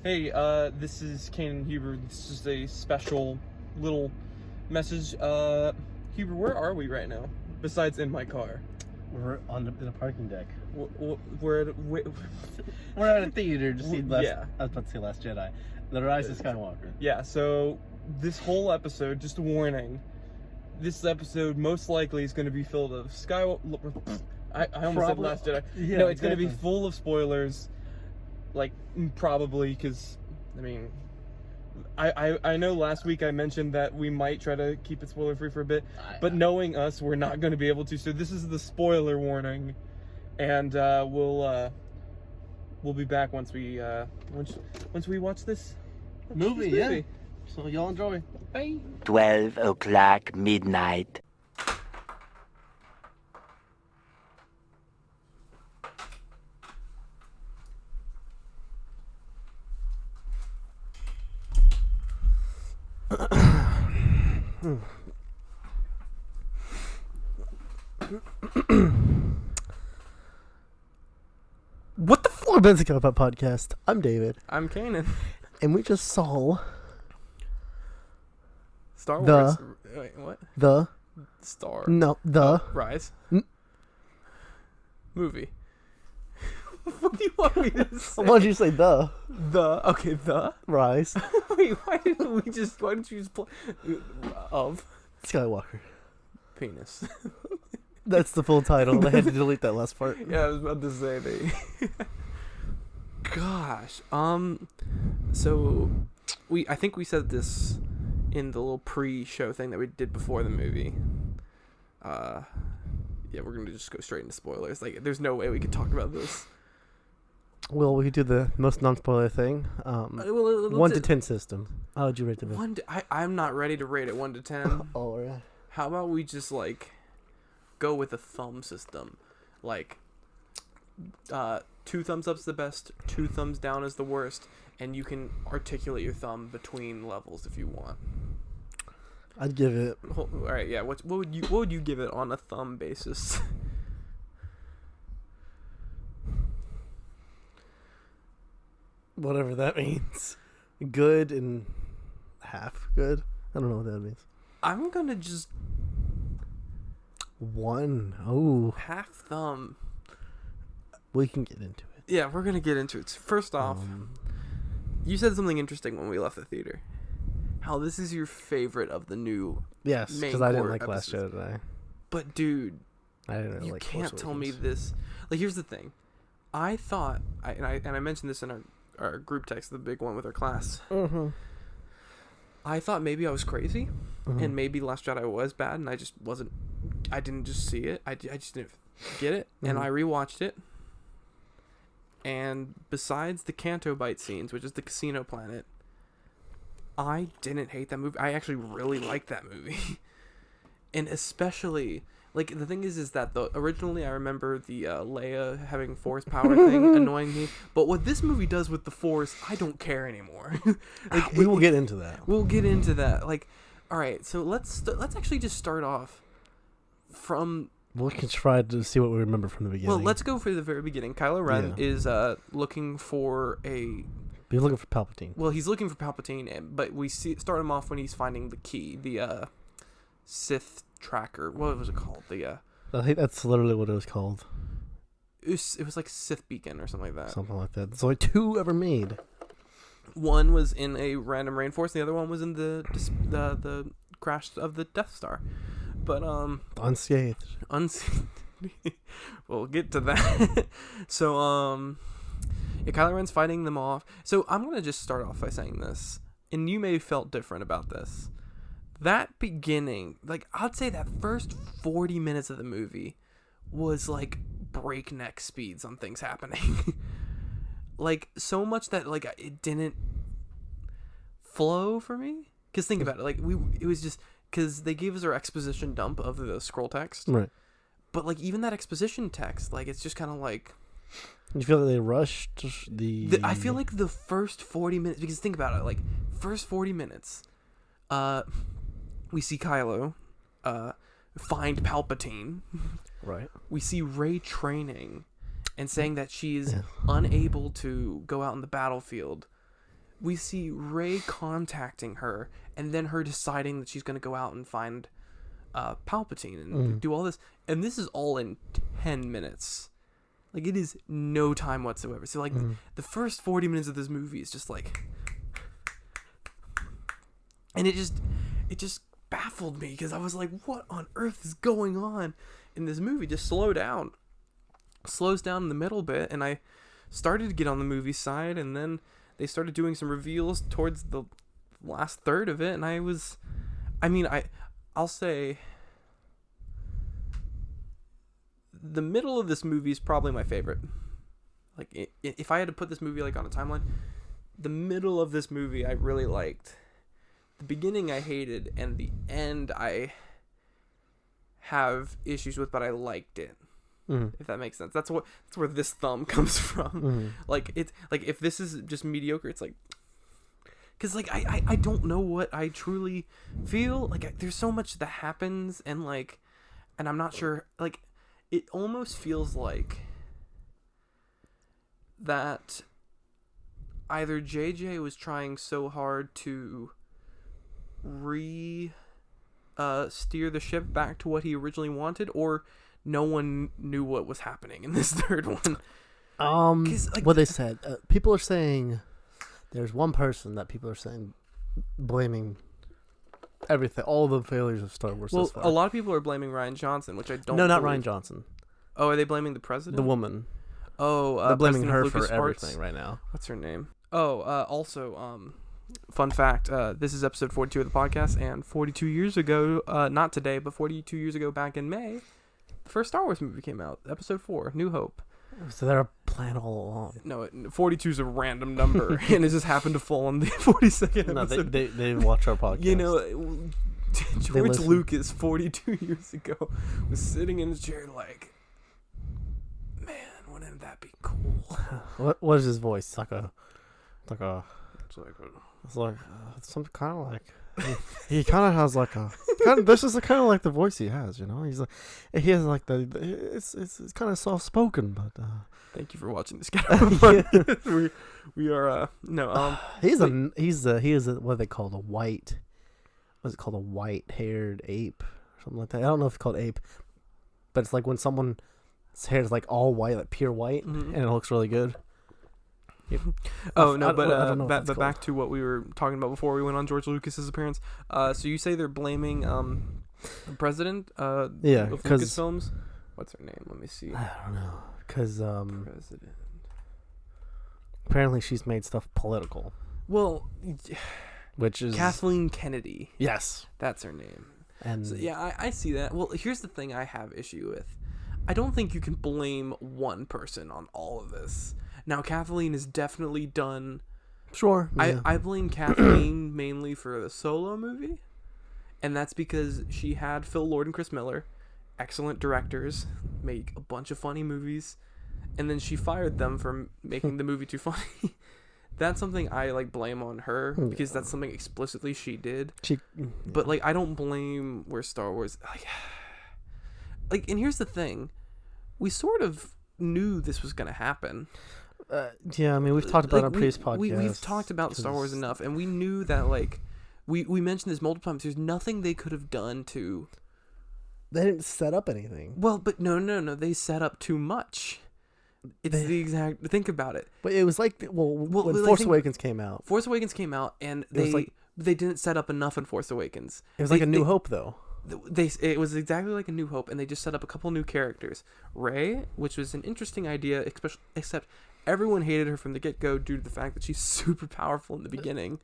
Hey, this is Canaan Huber. This is a special little message. Huber, where are we right now? Besides in my car. We're in the parking deck. We're at We're at a theater to see yeah. I was about to say Last Jedi. The Rise of Skywalker. Yeah, so this whole episode, just a warning, this episode most likely is going to be filled of Skywalker. I almost said Last Jedi. Yeah, no, it's exactly. going to be full of spoilers. Like, probably, because, I mean, I know last week I mentioned that we might try to keep it spoiler-free for a bit, but knowing us, we're not going to be able to, so this is the spoiler warning, and we'll be back once we watch this movie, yeah. So y'all enjoy. Bye. 12 o'clock midnight. What the fuck? That's a Scatterpot podcast. I'm David, I'm Canaan. and we just saw Star The- Wars. Wait, what? the Rise. N- Movie. What do you want me to say? Why did you say the The Rise Wait, why didn't you just play of Skywalker? penis? That's the full title. I had to delete that last part. Yeah, I was about to say they. Gosh, so I think we said this in the little pre-show thing that we did before the movie. Yeah, we're gonna just go straight into spoilers. Like, there's no way we could talk about this. Well, we could do the most non-spoiler thing. Well, 1 to 10 system. How would you rate the movie? I'm not ready to rate it 1 to 10. Oh, yeah. How about we just go with a thumb system, like 2 thumbs up's the best, 2 thumbs down is the worst, and you can articulate your thumb between levels if you want. I'd give it. All right, yeah. What would you give it on a thumb basis? Whatever that means. Good and half good. I don't know what that means. I'm gonna just 1. Oh, half thumb. we can get into it. Yeah, we're gonna get into it. First off, you said something interesting when we left the theater. How this is your favorite of the new. Yes, main because I didn't core like Last episodes. Jedi. But dude, I didn't really you like can't Force tell me Awakens. this. Like, here's the thing. I thought, and I mentioned this in our group text, the big one with our class. Mm-hmm. I thought maybe I was crazy, and maybe Last Jedi was bad, and I just wasn't. I didn't just see it. I just didn't get it, and I rewatched it. And besides the Canto Bite scenes, which is the casino planet, I didn't hate that movie. I actually really liked that movie, and especially. Like, the thing is that originally I remember the Leia having Force power thing annoying me. But what this movie does with the Force, I don't care anymore. Like, We will get into that. We'll get into that. Like, all right, so let's actually just start off from... We can try to see what we remember from the beginning. Well, let's go for the very beginning. Kylo Ren is looking for a... He's looking for Palpatine. Well, he's looking for Palpatine, but we start him off when he's finding the key, the Sith tracker. What was it called? I think that's literally what it was called. It was like Sith beacon or something like that. Something like that. There's only 2 ever made. One was in a random rainforest, and the other one was in the crash of the Death Star. But Unscathed. We'll get to that. So yeah, Kylo Ren's fighting them off. So I'm gonna just start off by saying this, and you may have felt different about this. That beginning, like, I'd say that first 40 minutes of the movie was like breakneck speeds on things happening. Like, so much that, like, it didn't flow for me. Because think about it, like, it was just, because they gave us our exposition dump of the scroll text. Right. But, like, even that exposition text, like, it's just kind of like... You feel like they rushed I feel like the first 40 minutes, because think about it, like, first 40 minutes, we see Kylo find Palpatine. Right. We see Rey training and saying that she is unable to go out in the battlefield we see Rey contacting her, and then her deciding that she's going to go out and find Palpatine and do all this. And this is all in 10 minutes. Like, it is no time whatsoever. So, like, the first 40 minutes of this movie is just like... And it just baffled me, because I was like, what on earth is going on in this movie? Just slows down in the middle bit, and I started to get on the movie side, and then they started doing some reveals towards the last third of it, and I'll say the middle of this movie is probably my favorite. Like, if I had to put this movie like on a timeline, the middle of this movie I really liked. The beginning I hated, and the end I have issues with, but I liked it. If that makes sense. That's where this thumb comes from. Like, it's like, if this is just mediocre, it's like, because like I don't know what I truly feel. Like, there's so much that happens, and like, and I'm not sure. Like, it almost feels like that either JJ was trying so hard to steer the ship back to what he originally wanted, or no one knew what was happening in this third one. Like, what they said, people are saying there's one person that people are saying blaming everything, all the failures of Star Wars. Well, a lot of people are blaming Rian Johnson, which I don't. No, not believe. Rian Johnson. Oh, are they blaming the president? The woman. Oh, they're blaming President her Lucas for everything right now. What's her name? Oh, also, fun fact, this is episode 42 of the podcast, and 42 years ago, not today, but 42 years ago, back in May, the first Star Wars movie came out, episode 4, New Hope. So they're a plan all along. No, 42 is a random number, and it just happened to fall on the 42nd No, episode. they watch our podcast. You know, George Lucas, 42 years ago, was sitting in his chair like, man, wouldn't that be cool? What is his voice? It's like some kind of like he kind of has like a kind of, this is kind of like the voice he has, you know. He's like, he has like it's kind of soft spoken, but thank you for watching this Scatterpot. we are he is what they call a white, what's it called, a white haired ape or something like that. I don't know if it's called ape, but it's like when someone's hair is like all white, like pure white, and it looks really good. Oh no, but back to what we were talking about before we went on George Lucas's appearance. So you say they're blaming the president of Lucasfilms. What's her name? Let me see. I don't know, because president. Apparently she's made stuff political. Well, which is Kathleen Kennedy. Yes, that's her name. And so, yeah, I see that. Well, here's the thing I have issue with. I don't think you can blame one person on all of this. Now, Kathleen has definitely done... Sure. Yeah. I blame Kathleen mainly for the Solo movie. And that's because she had Phil Lord and Chris Miller, excellent directors, make a bunch of funny movies, and then she fired them for making the movie too funny. That's something I blame on her, because that's something explicitly she did. But I don't blame where Star Wars... and here's the thing. We sort of knew this was going to happen. Yeah, I mean, we've talked about it on previous podcasts. We've talked about Star Wars enough, and we knew that, we mentioned this multiple times. There's nothing they could have done to... They didn't set up anything. Well, but no. They set up too much. It's the exact... Think about it. But it was when Force Awakens came out. Force Awakens came out, and they didn't set up enough in Force Awakens. It was A New Hope, though. It was exactly like A New Hope, and they just set up a couple new characters. Rey, which was an interesting idea, except everyone hated her from the get-go due to the fact that she's super powerful in the beginning.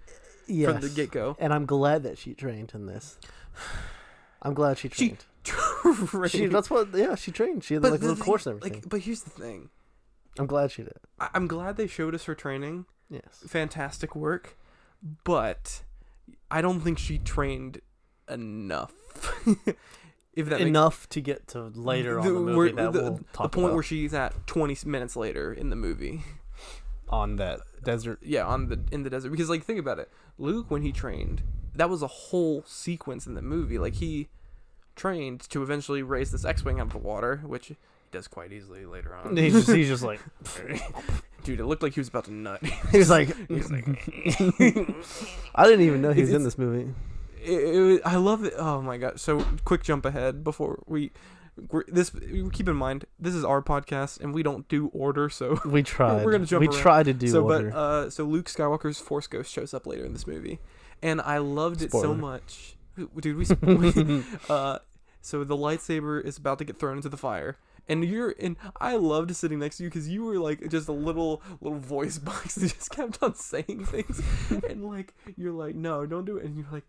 Yes. From the get-go. And I'm glad that she trained in this. I'm glad she trained. She trained. She had a little course and everything. But here's the thing. I'm glad she did. I'm glad they showed us her training. Yes. Fantastic work. But I don't think she trained enough. If that enough to get to later on the movie we'll talk the point about. where she's at 20 minutes later in the movie on that desert. Yeah, in the desert, because think about it. Luke, when he trained, that was a whole sequence in the movie. He trained to eventually raise this X-wing out of the water, which he does quite easily later on. He's just like Dude, it looked like he was about to nut. He was like, He was like, I didn't even know he was in It's- this movie. I love it. Oh my god! So quick jump ahead before keep in mind this is our podcast and we don't do order, so We tried. We're gonna jump We around. tried to do so order. so Luke Skywalker's Force Ghost shows up later in this movie, and I loved it so Spoiler. much. Dude, we so the lightsaber is about to get thrown into the fire. And I loved sitting next to you because you were like just a little voice box that just kept on saying things, and like you're like, no, don't do it, and you're like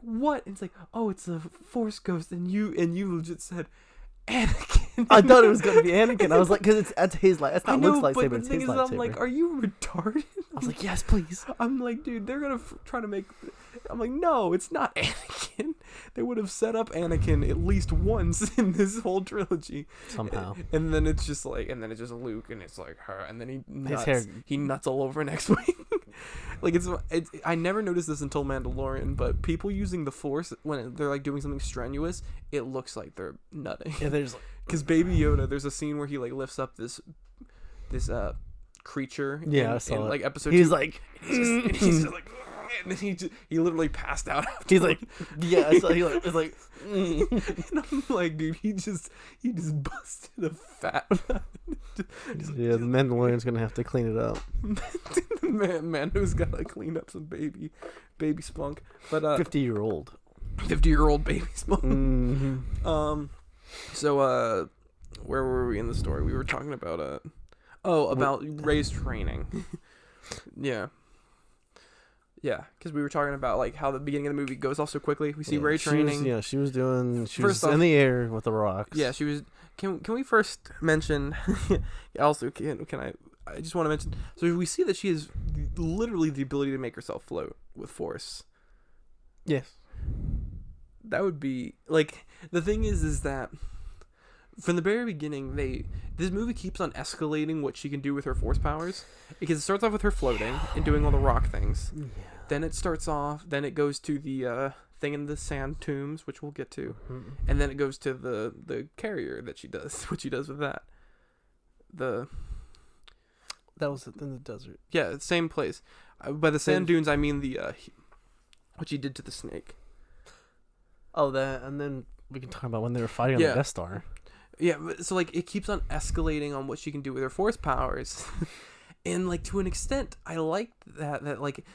what? And it's like, oh, it's a Force Ghost, and you legit said Anakin. I thought it was gonna be Anakin. I was like, because that's his light. That's I not know, Luke's but lightsaber. the It's thing his is, lightsaber. I'm like, are you retarded? I was like, yes, please. I'm like, dude, they're gonna try to make. I'm like, no, it's not Anakin. They would have set up Anakin at least once in this whole trilogy. Somehow. And then it's just like, Luke, and it's like her, and then he nuts all over an X-wing. Like it's I never noticed this until Mandalorian, but people using the Force when they're like doing something strenuous, it looks like they're nutting. Yeah, there's Because Baby Yoda, there's a scene where he like lifts up this creature. Yeah, in, I saw in, it. like episode. He's 2. like, And he's just like, and then he literally passed out. he's like, yeah. So he like, it's like, And I'm like, dude, he just busted a fat. yeah. The Mandalorian's gonna have to clean it up. man who's gotta clean up some baby spunk. But 50-year-old. 50-year-old baby spunk. Mm-hmm. So where were we in the story? We were talking about about Rey's training. Yeah, because we were talking about like how the beginning of the movie goes off so quickly. We see Rey training. She was First off- in the air with the rocks. Yeah, she was. Can we first mention? Also, can I just want to mention. So we see that she has literally the ability to make herself float with Force. Yes. That would be like the thing is that from the very beginning this movie keeps on escalating what she can do with her Force powers, because it starts off with her floating and doing all the rock things. Yeah. Then it goes to the thing in the sand tombs, which we'll get to, Mm-hmm. and then it goes to the carrier that she does, what she does with that. That was in the desert. Yeah, same place. By the sand dunes, I mean the what she did to the snake. Oh, that, and then we can talk about when they were fighting on the Death Star. Yeah, so like it keeps on escalating on what she can do with her Force powers, and like to an extent, I like that like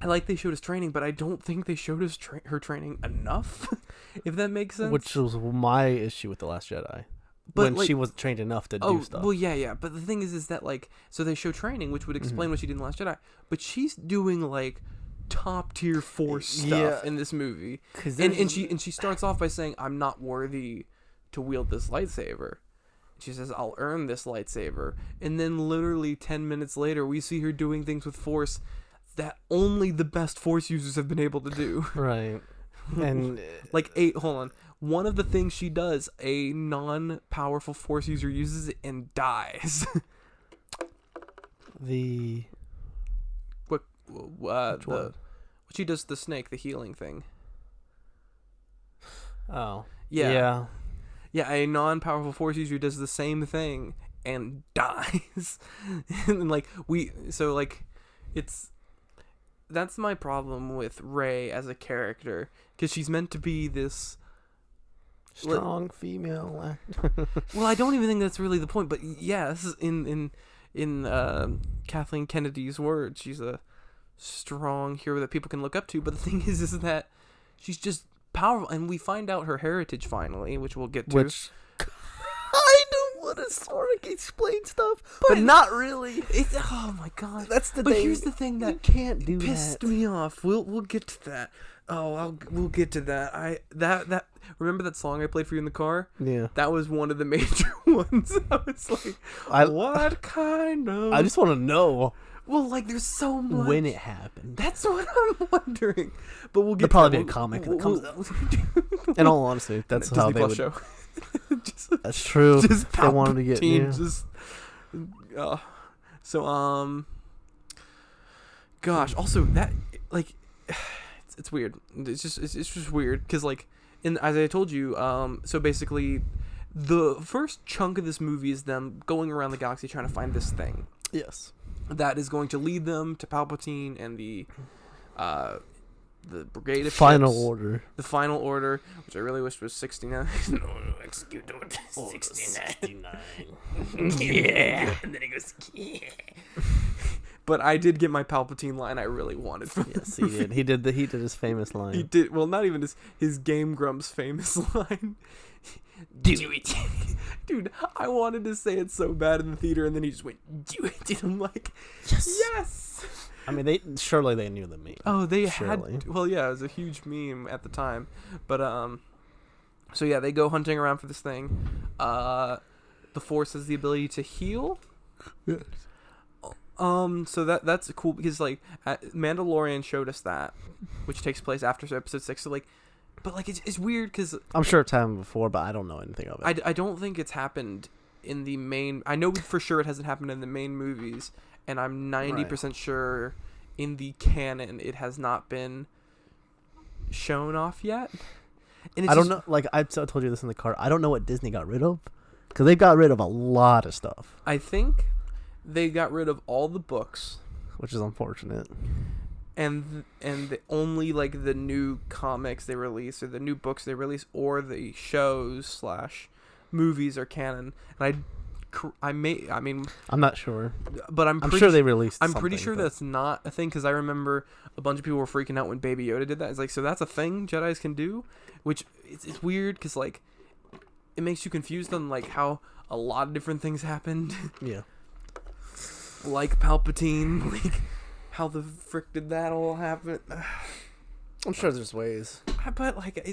I like they showed us training, but I don't think they showed us her training enough. If that makes sense. Which was my issue with The Last Jedi. But when like, she wasn't trained enough to do stuff. Well, yeah. But the thing is that like, so they show training, which would explain what she did in The Last Jedi, but she's doing like top tier Force stuff in this movie, and she starts off by saying, "I'm not worthy to wield this lightsaber." She says, "I'll earn this lightsaber," and then literally 10 minutes later, we see her doing things with Force that only the best Force users have been able to do. Right. And Like hold on. One of the things she does, a non-powerful Force user uses it and dies. Which one? What she does to the snake, the healing thing. Oh. Yeah, a non-powerful Force user does the same thing and dies. And that's my problem with Rey as a character, because she's meant to be this Strong female. well, I don't even think that's really the point, but yes, in Kathleen Kennedy's words, she's a strong hero that people can look up to. But the thing is that she's just powerful, and we find out her heritage finally, which we'll get to. Which I don't want to sort of explain stuff, but not really. It's, oh my god, That's the but thing. here's the thing that you can't do pissed me off. We'll get to that. We'll get to that. That remember that song I played for you in the car? Yeah. That was one of the major ones. I was like, what kind of? I just want to know. Well, like, there's so much. When it happened. That's what I'm wondering. But we'll get. There'll probably to be that. a comic that comes out. In all honesty, that's Disney how they Plus would. show. That's true. Just They wanted to get. Palpatine, Yeah. So gosh. Also, that like, it's weird. It's just weird because like, as I told you, so basically, the first chunk of this movie is them going around the galaxy trying to find this thing. Yes. that is going to lead them to Palpatine and the brigade of Final ships. Order. The Final Order, which I really wished was 69. No, execute 69. Yeah. And then he goes, yeah. But I did get my Palpatine line I really wanted from Yes, the he movie. did. He did his famous line. He did. Well, not even his Game Grumps famous line. Do it. Dude, I wanted to say it so bad in the theater, and then he just went, do it. And I'm like, yes. I mean, surely they knew the meme. Oh, they Surely. had. Well, yeah, it was a huge meme at the time. But, so yeah, they go hunting around for this thing. The Force has the ability to heal. Yes. So that's cool because like Mandalorian showed us that, which takes place after episode 6. So like, but like it's weird because I'm sure it's happened before, but I don't know anything of it. I don't think it's happened in the main. I know for sure it hasn't happened in the main movies, and I'm 90% sure in the canon it has not been shown off yet. And it's I don't know. Like I told you this in the car. I don't know what Disney got rid of, because they got rid of a lot of stuff, I think they got rid of all the books. which is unfortunate. And only like the new comics they release or the new books they release or the shows / movies are canon. And I'm not sure. but I'm sure they released. I'm pretty something, sure but- that's not a thing because I remember a bunch of people were freaking out when Baby Yoda did that. It's like, so that's a thing Jedis can do, which it's weird because like it makes you confused on like how a lot of different things happened. Yeah. Like Palpatine, like how the frick did that all happen? I'm sure there's ways. But like,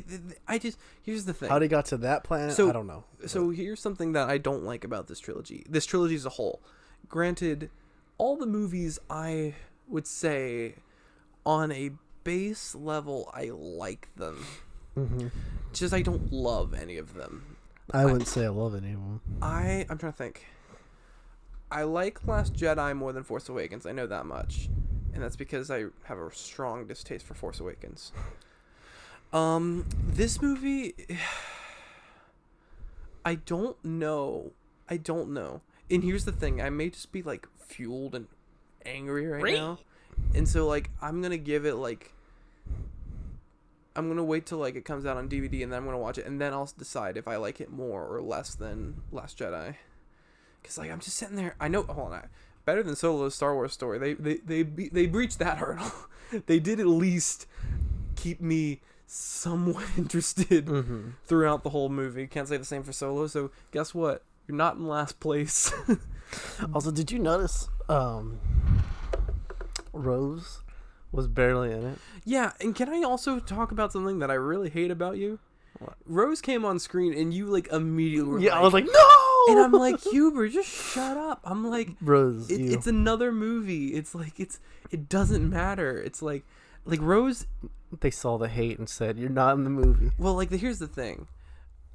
here's the thing. How they got to that planet, So- I don't know. So here's something that I don't like about this trilogy. This trilogy as a whole. Granted, all the movies I would say on a base level I like them. Mm-hmm. Just I don't love any of them. I wouldn't say I love any of them. I'm trying to think. I like Last Jedi more than Force Awakens. I know that much. And that's because I have a strong distaste for Force Awakens. This movie, I don't know. And here's the thing. I may just be, like, fueled and angry right now. And so, like, I'm going to give it, like... I'm going to wait till, like, it comes out on DVD, and then I'm going to watch it. And then I'll decide if I like it more or less than Last Jedi. Because, like, I'm just sitting there. I know... Hold on. Better than Solo's Star Wars story. They breached that hurdle. They did at least keep me somewhat interested throughout the whole movie. Can't say the same for Solo. So guess what? You're not in last place. Also, did you notice Rose was barely in it? Yeah, and can I also talk about something that I really hate about you? What? Rose came on screen and you like immediately were I was like, no! and I'm like, Huber, just shut up. I'm like, Rose, it's another movie. It's like it doesn't matter. It's like Rose. They saw the hate and said, you're not in the movie. Well, like here's the thing.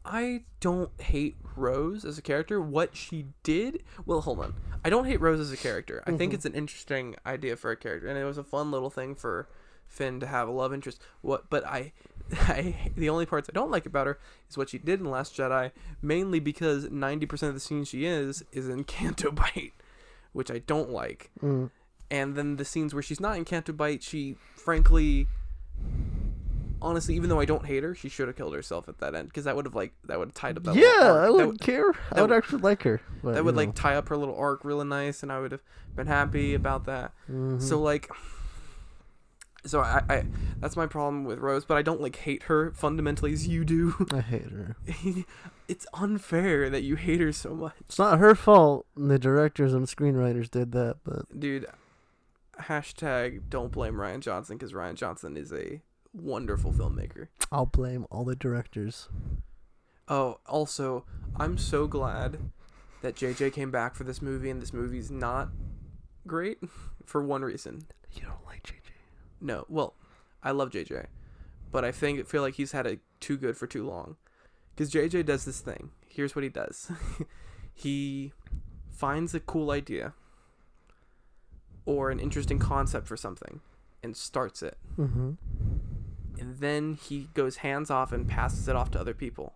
I don't hate Rose as a character. What she did... Well, hold on. I don't hate Rose as a character. I think it's an interesting idea for a character. And it was a fun little thing for Finn to have a love interest. But the only parts I don't like about her is what she did in Last Jedi. Mainly because 90% of the scenes she is in Canto Bight. Which I don't like. Mm. And then the scenes where she's not in Canto Bight, she frankly... Honestly, even though I don't hate her, she should have killed herself at that end because that would have tied up that little arc. I wouldn't care. I would actually like her. But, That would like tie up her little arc really nice, and I would have been happy about that. So like, I that's my problem with Rose, but I don't like hate her fundamentally as you do. I hate her. It's unfair that you hate her so much, It's not her fault. The directors and screenwriters did that, but dude. Hashtag don't blame Ryan Johnson because Ryan Johnson is a wonderful filmmaker. I'll blame all the directors. Oh, also, I'm so glad that JJ came back for this movie, and this movie's not great for one reason. You don't like JJ? No, well, I love JJ, but I feel like he's had it too good for too long. Because JJ does this thing. Here's what he does. He finds a cool idea or an interesting concept for something and starts it. Mm-hmm. And then he goes hands off and passes it off to other people.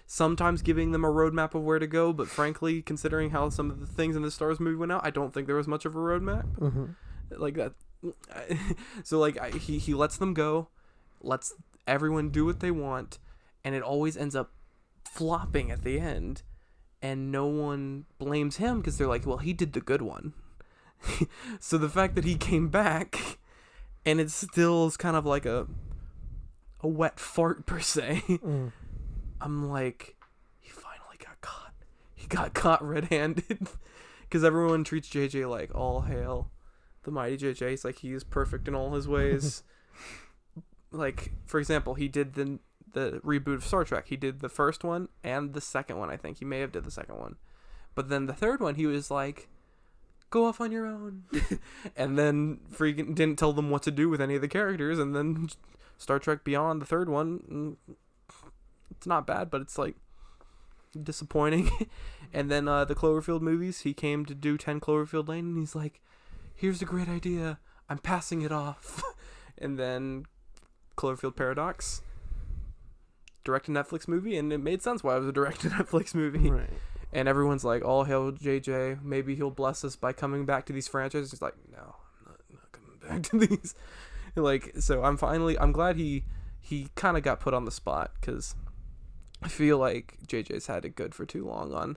sometimes giving them a roadmap of where to go, but frankly, considering how some of the things in the Star Wars movie went out, I don't think there was much of a roadmap. Like that. So like he lets them go, lets everyone do what they want, and it always ends up flopping at the end, and no one blames him because they're like, well, he did the good one. So the fact that he came back and it still is kind of like a wet fart per se. I'm like, he finally got caught. He got caught red-handed because everyone treats JJ like all hail the mighty JJ. He's like, he is perfect in all his ways. Like, for example, he did the reboot of Star Trek. He did the first one and the second one. I think he may have did the second one, but then the third one he was like, go off on your own. And then freaking didn't tell them what to do with any of the characters. And then Star Trek Beyond, the third one, it's not bad, but it's like disappointing. And then the Cloverfield movies, he came to do 10 Cloverfield Lane, and he's like, here's a great idea, I'm passing it off. And then Cloverfield Paradox, direct to Netflix movie, and it made sense why it was a direct to Netflix movie. Right. And everyone's like, all hail JJ, maybe he'll bless us by coming back to these franchises. He's like, no, I'm not coming back to these. Like, so I'm glad he kind of got put on the spot, because I feel like JJ's had it good for too long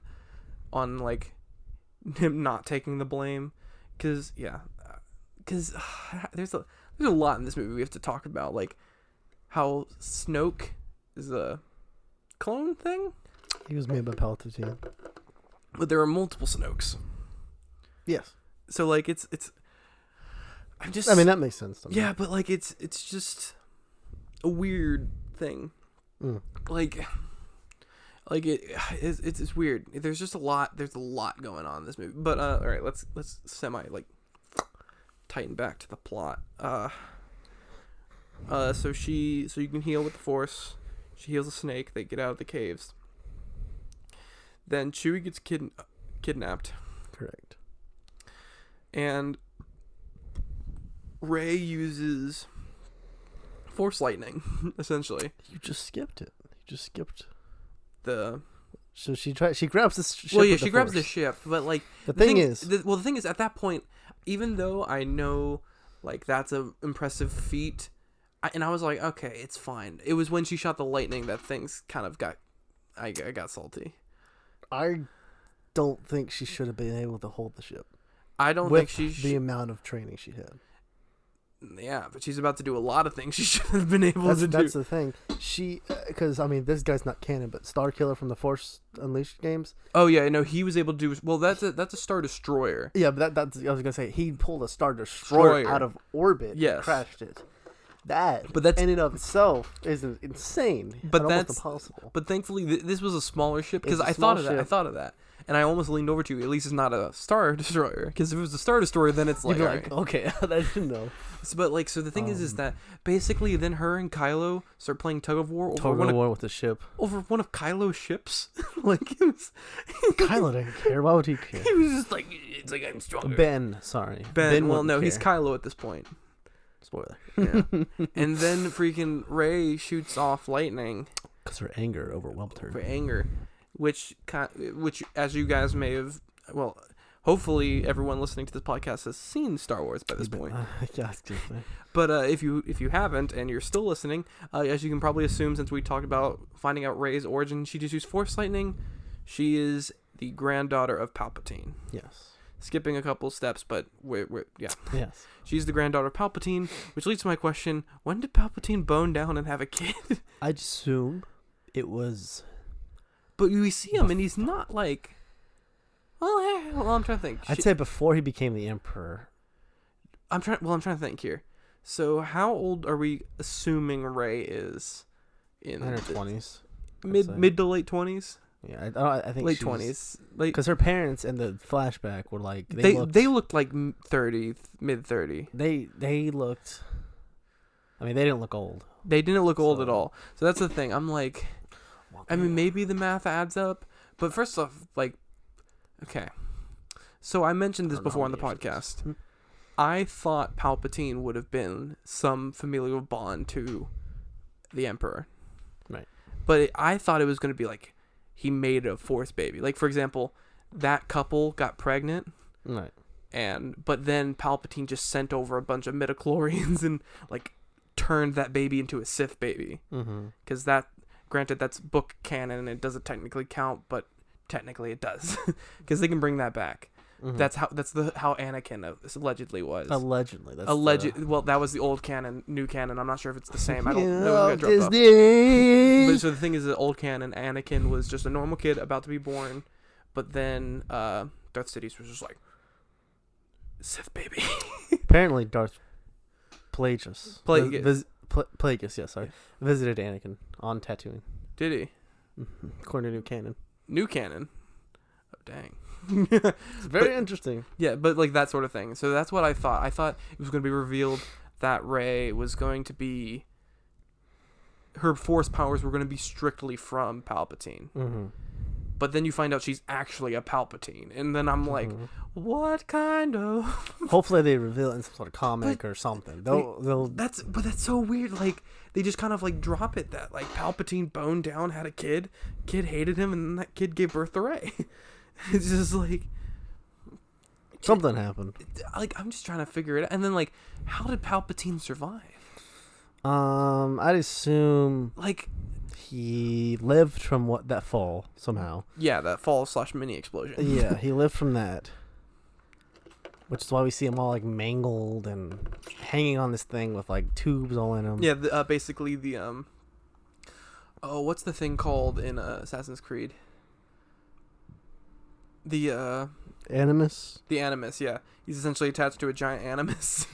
on like him not taking the blame. Because there's a lot in this movie we have to talk about, like how Snoke is a clone thing. He was made by Palpatine. But there are multiple Snokes. Yes. So like it's I mean, that makes sense to me. Yeah, but like it's just a weird thing. Like it's weird. There's just a lot going on in this movie. But all right, let's semi like tighten back to the plot. So you can heal with the Force. She heals a snake. They get out of the caves. Then Chewie gets kidnapped. Correct. And Rey uses Force lightning, essentially. You just skipped it. So she grabs the ship. Well, yeah, with she the grabs the Force. ship, but like The thing is, at that point, even though I know like that's a impressive feat, I was like, okay, it's fine. It was when she shot the lightning that things kind of I got salty. I don't think she should have been able to hold the ship. I don't with think she the amount of training she had. Yeah, but she's about to do a lot of things she should have been able to do. That's the thing. She, because I mean, this guy's not canon, but Starkiller from the Force Unleashed games. Oh yeah, no, he was able to do. Well, that's a Star Destroyer. Yeah, but that's I was gonna say he pulled a Star Destroyer out of orbit. Yes. And crashed it. But that's in and of itself is insane. But and that's almost impossible. But thankfully, this was a smaller ship, because It's a I thought small of that, and I almost leaned over to you. At least it's not a Star Destroyer, because if it was a Star Destroyer, then it's like, You'd be all right. okay, I didn't know. So the thing is that basically then her and Kylo start playing tug of war With the ship. over one of Kylo's ships. Like it was, Kylo didn't care. Why would he care? he was just like, it's like I'm stronger. Ben. Well, wouldn't no, he's care. Kylo at this point. Spoiler. Yeah. And then freaking Rey shoots off lightning Because her anger overwhelmed her. for anger, which as you guys may have, well, hopefully everyone listening to this podcast has seen Star Wars by this point. Yeah, excuse me. But if you haven't and you're still listening, as you can probably assume, since we talked about finding out Rey's origin, she just used Force lightning. She is the granddaughter of Palpatine. Yes. Skipping a couple steps, but yeah. Yes. She's the granddaughter of Palpatine, which leads to my question: when did Palpatine bone down and have a kid? I'd assume it was. But we see him, and he's not like. Well, I'm trying to think. I'd say before he became the Emperor. I'm trying to think here. So, how old are we assuming Rey is? In her 20s. Mid to late 20s. Yeah, I think late she's, 20s. Because her parents in the flashback were like they looked like 30, mid 30. They looked. I mean, they didn't look old. They didn't look old at all. So that's the thing. I'm like, I mean, maybe the math adds up, but first off, like, okay. So I mentioned this before on the podcast. I thought Palpatine would have been some familial bond to the Emperor. Right. But I thought it was going to be like he made a fourth baby. Like, for example, that couple got pregnant. Right. But then Palpatine just sent over a bunch of midichlorians and like turned that baby into a Sith baby. Because granted, that's book canon and it doesn't technically count, but technically it does because they can bring that back. That's how Anakin allegedly was. Allegedly, that's Well, that was the old canon, new canon. I'm not sure if it's the same. I don't know. Disney. But so the thing is, the old canon, Anakin was just a normal kid about to be born, but then Darth Sidious was just like Sith baby. Apparently, Darth Plagueis. Plagueis. Plagueis, yeah, sorry. Visited Anakin on Tatooine. Did he? According to new canon. New canon. Oh dang. It's very interesting. Yeah, but like that sort of thing. So that's what I thought. I thought it was going to be revealed that Rey was going to be, her Force powers were going to be strictly from Palpatine. But then you find out she's actually a Palpatine, and then I'm like, what kind of? Hopefully they reveal it in some sort of comic or something. That's so weird. Like they just kind of like drop it that like Palpatine boned down, had a kid hated him, and then that kid gave birth to Rey. It's just like something happened. Like I'm just trying to figure it out. And then like, how did Palpatine survive? I'd assume like he lived from that fall somehow. Yeah, that fall / mini explosion. Yeah, he lived from that. Which is why we see him all like mangled and hanging on this thing with like tubes all in him. Yeah, basically the what's the thing called in Assassin's Creed? The Animus? The Animus, yeah. He's essentially attached to a giant Animus.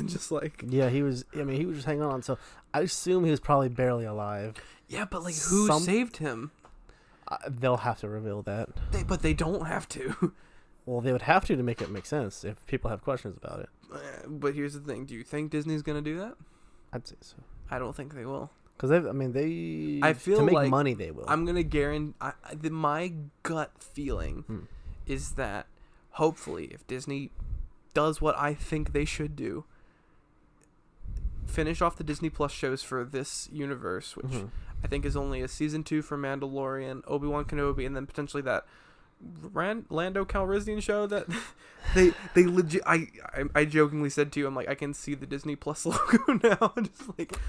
Just like... Yeah, he was just hanging on. So I assume he was probably barely alive. Yeah, but like who saved him? They'll have to reveal that. But they don't have to. Well, they would have to make it make sense if people have questions about it. But here's the thing. Do you think Disney's going to do that? I'd say so. I don't think they will. Because I feel to make like money they will. I'm gonna guarantee. My gut feeling is that hopefully, if Disney does what I think they should do, finish off the Disney Plus shows for this universe, which I think is only a season 2 for Mandalorian, Obi-Wan Kenobi, and then potentially that Lando Calrissian show that they legit. I jokingly said to you, I'm like, I can see the Disney Plus logo now. Just like.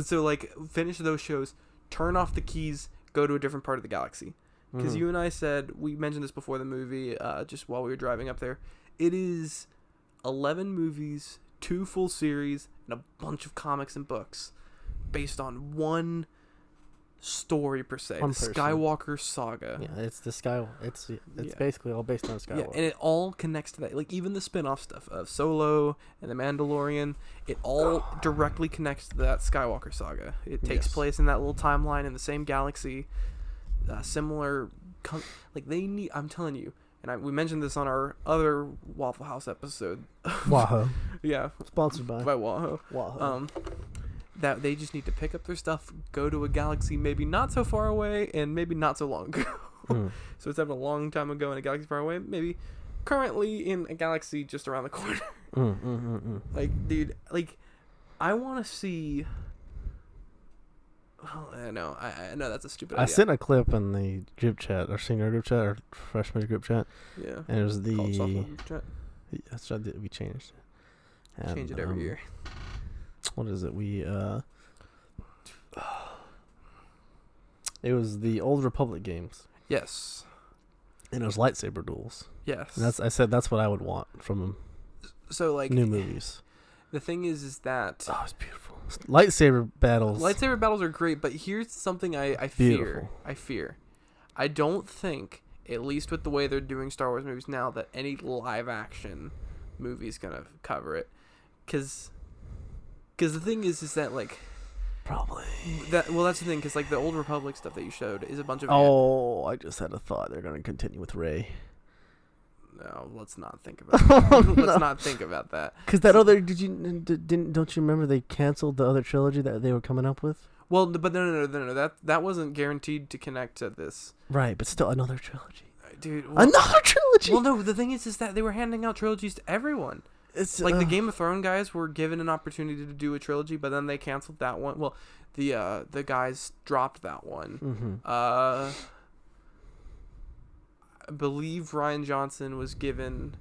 So, like, finish those shows, turn off the keys, go to a different part of the galaxy. Because you and I said, we mentioned this before the movie, just while we were driving up there. It is 11 movies, 2 full series, and a bunch of comics and books based on one story, per se. The Skywalker saga. Yeah, it's it's basically all based on Skywalker. Yeah, and it all connects to that. Like, even the spin-off stuff of Solo and The Mandalorian, it all directly connects to that Skywalker saga. It takes place in that little timeline in the same galaxy. Similar... I'm telling you, and we mentioned this on our other Waffle House episode. Wahoo. Yeah. Sponsored by Wahoo. Wahoo. That they just need to pick up their stuff, go to a galaxy maybe not so far away, and maybe not so long ago. So instead of a long time ago in a galaxy far away, maybe currently in a galaxy just around the corner. Like, dude, like, I want to see... Oh, I know that's a stupid idea. I sent a clip in the group chat, our senior group chat, our freshman group chat. Yeah. And it was the... sophomore group chat. That's what we changed. And, Change it every year. What is it? It was the Old Republic games. Yes. And it was lightsaber duels. Yes. And I said that's what I would want from so like new movies. The thing is that it's beautiful. Lightsaber battles. Lightsaber battles are great, but here's something I fear. I don't think, at least with the way they're doing Star Wars movies now, that any live action movie is gonna cover it. Because the thing is that like probably that's the thing. Because like the Old Republic stuff that you showed is a bunch of I just had a thought. They're gonna continue with Rey. No, let's not think about that. Let's not think about that. Because that other don't you remember they canceled the other trilogy that they were coming up with? Well, but no. That wasn't guaranteed to connect to this. Right, but still another trilogy. Dude, another trilogy. Well, no. The thing is that they were handing out trilogies to everyone. It's like the Game of Thrones guys were given an opportunity to do a trilogy, but then they canceled that one. Well, the guys dropped that one. Mm-hmm. I believe Ryan Johnson was given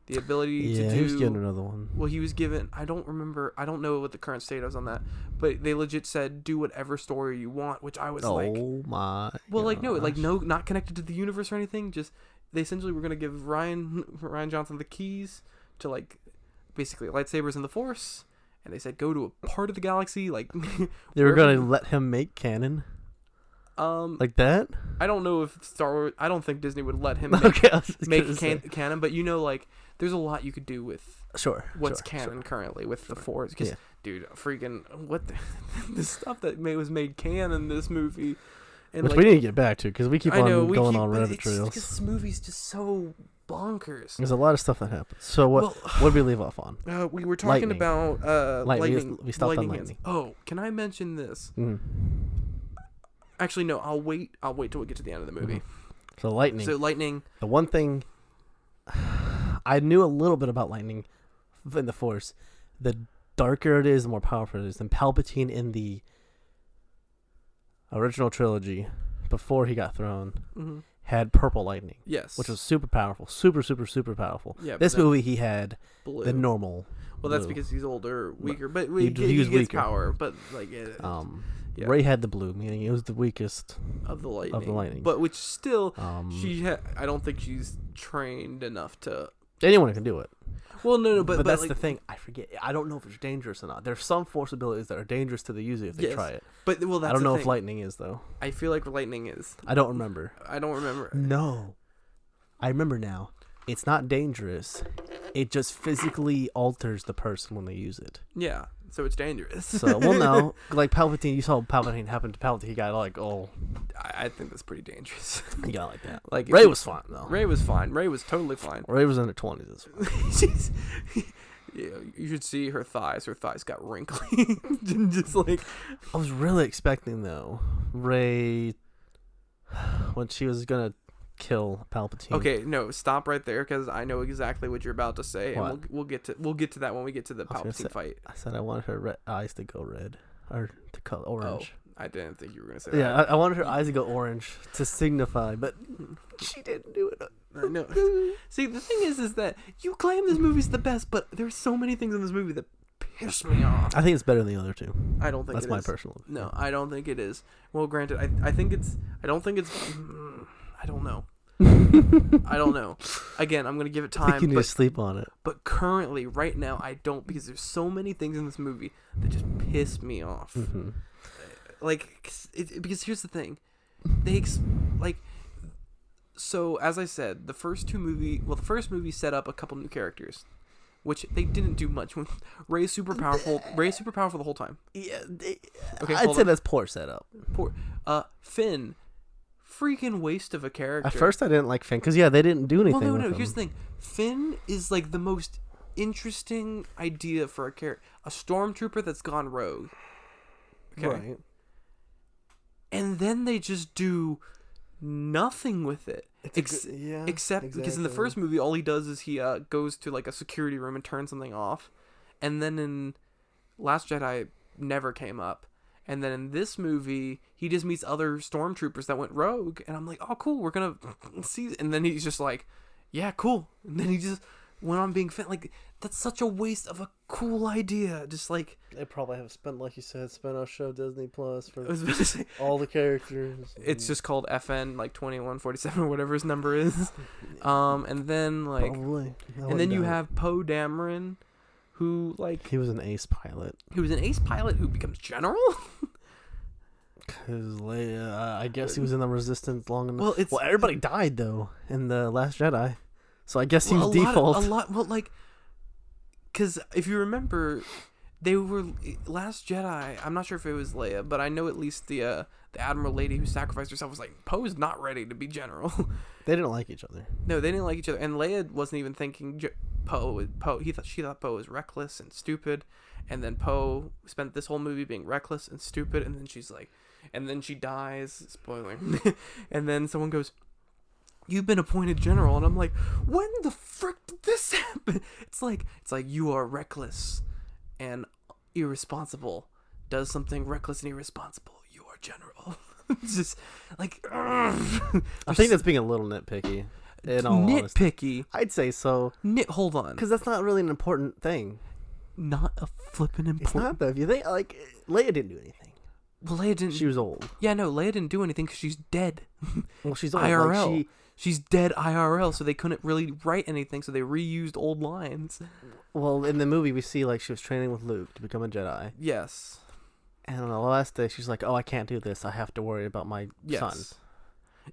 the ability to do. He was getting another one. Well, he was given. I don't remember. I don't know what the current status on that, but they legit said do whatever story you want, which I was like, oh my. well, like no, gosh. not connected to the universe or anything. Just they essentially were gonna give Ryan Johnson the keys to like basically lightsabers and the Force, and they said go to a part of the galaxy like. They were gonna let him make canon. Like that? I don't know if Star Wars. I don't think Disney would let him make canon, but like there's a lot you could do with what's canon currently with the Force. Because dude, freaking what the stuff that was made canon in this movie, and which like, we need to get back to because we keep on going on rabbit trails. Because this movie's just so bonkers. There's a lot of stuff that happens. So what did we leave off on? We were talking about lightning. We stopped on hands. lightning. Oh, can I mention this? Mm. Actually, no. I'll wait till we get to the end of the movie. Mm-hmm. So lightning. The one thing I knew a little bit about lightning in the Force. The darker it is, the more powerful it is. And Palpatine in the original trilogy, before he got thrown, had purple lightning. Yes, which was super powerful, super powerful. Yeah. This movie he had blue. The normal. Well, that's because he's older, weaker, but he gets weaker. power. But like, yeah. Rey had the blue, meaning it was the weakest of the lightning. But which still, I don't think she's trained enough to. Anyone can do it. Well, no, but that's like, the thing. I forget. I don't know if it's dangerous or not. There's some Force abilities that are dangerous to the user if they try it. But that's I don't know thing. if lightning is though. I feel like lightning is. I don't remember. No, I remember now. It's not dangerous. It just physically alters the person when they use it. Yeah, so it's dangerous. So, well, no. Like Palpatine, you saw Palpatine happen to Palpatine. He got like, I think that's pretty dangerous. He got like that. Like Rey was fine, though. Rey was fine. Rey was totally fine. Rey was in her 20s. Yeah, you should see her thighs. Her thighs got wrinkly. Just like... I was really expecting, though, Rey, when she was going to kill Palpatine. Okay, no, stop right there because I know exactly what you're about to say, what? And we'll get to that when we get to the Palpatine fight. I said I wanted her eyes to go red or to color orange. Oh, I didn't think you were gonna say yeah, that. I wanted her eyes to go orange to signify, but she didn't do it. No. See, the thing is that you claim this movie's the best, but there's so many things in this movie that piss me off. I think it's better than the other two. I don't think that's it my is. personal opinion. No, I don't think it is. Well, granted, I think it's. I don't think it's. I don't know. I don't know. Again, I'm gonna give it time. I think you need to sleep on it. But currently, right now, I don't because there's so many things in this movie that just piss me off. Mm-hmm. Like, because here's the thing, so as I said, the first movie set up a couple new characters, which they didn't do much with. Rey's super powerful. Rey's super powerful the whole time. Yeah, okay, I'd say that's poor setup. Finn. Freaking waste of a character. At first, I didn't like Finn because they didn't do anything. Well, no. with him. Here's the thing: Finn is like the most interesting idea for a character, a stormtrooper that's gone rogue. Okay. Right. And then they just do nothing with it. Except because in the first movie, all he does is he goes to like a security room and turns something off, and then in Last Jedi never came up. And then in this movie, he just meets other stormtroopers that went rogue. And I'm like, oh, cool, we're going to see. And then he's just like, yeah, cool. And then he just went on being Finn. Like, that's such a waste of a cool idea. Just like... They probably have spent, like you said, spin-off show Disney Plus for say, all the characters. It's just called FN, like 2147 or whatever his number is. And then, like... Probably. And then you have Poe Dameron, who, like... He was an ace pilot. He was an ace pilot who becomes general? Because Leia, I guess he was in the Resistance long enough. Well, everybody died, though, in The Last Jedi. So I guess he was default. Because if you remember, they were... Last Jedi, I'm not sure if it was Leia, but I know at least the Admiral lady who sacrificed herself was like, Poe's not ready to be general. They didn't like each other. No, they didn't like each other. And Leia wasn't even thinking Poe. She thought Poe was reckless and stupid. And then Poe spent this whole movie being reckless and stupid. And then she's like... And then she dies. Spoiler. And then someone goes, you've been appointed general, and I'm like, when the frick did this happen? It's like you are reckless and irresponsible. Does something reckless and irresponsible, you are general. It's just like I think that's being a little nitpicky. In all honesty. nitpicky. I'd say so. Hold on, Because that's not really an important thing. not a flippin' It's important. not though. If you think like Leia didn't do anything. Well, Leia didn't. She was old. Yeah, no, Leia didn't do anything because she's dead. Well, she's old. IRL. Like She's dead IRL, so they couldn't really write anything, so they reused old lines. well, in the movie we see like she was training with Luke to become a Jedi, Yes. and on the last day she's like, "Oh, I can't do this. I have to worry about my Yes. son."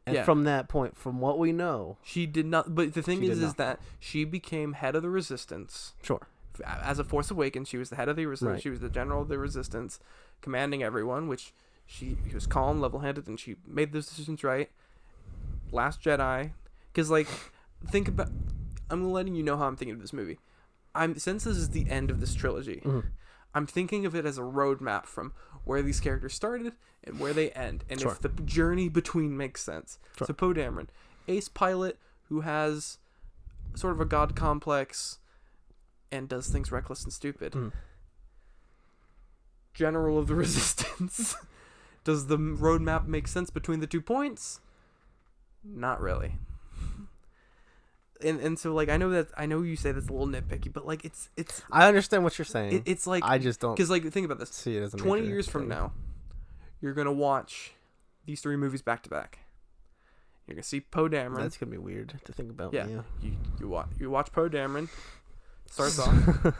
And Yeah. from that point, from what we know, She did not. But the thing She did is not. that she became head of the Resistance. sure, As a Force Awakens, she was the head of the Resistance. Right. She was the general of the Resistance, commanding everyone, which she was calm, level-headed, and she made those decisions right. Last Jedi. Because, like, think about... I'm letting you know how I'm thinking of this movie. Since this is the end of this trilogy, I'm thinking of it as a roadmap from where these characters started and where they end, and Sure. if the journey between makes sense. Sure. So Poe Dameron, ace pilot who has sort of a god complex and does things reckless and stupid. General of the Resistance. Does the roadmap make sense between the 2 points? Not really. And so like I know you say that's a little nitpicky, but like it's I understand what you're saying. it's like I just don't because like think about this. see it as a 20 major years from thing. now, you're gonna watch these 3 movies back to back. You're gonna see Poe Dameron. That's gonna be weird to think about. Yeah. Yeah. You watch Poe Dameron. Starts off,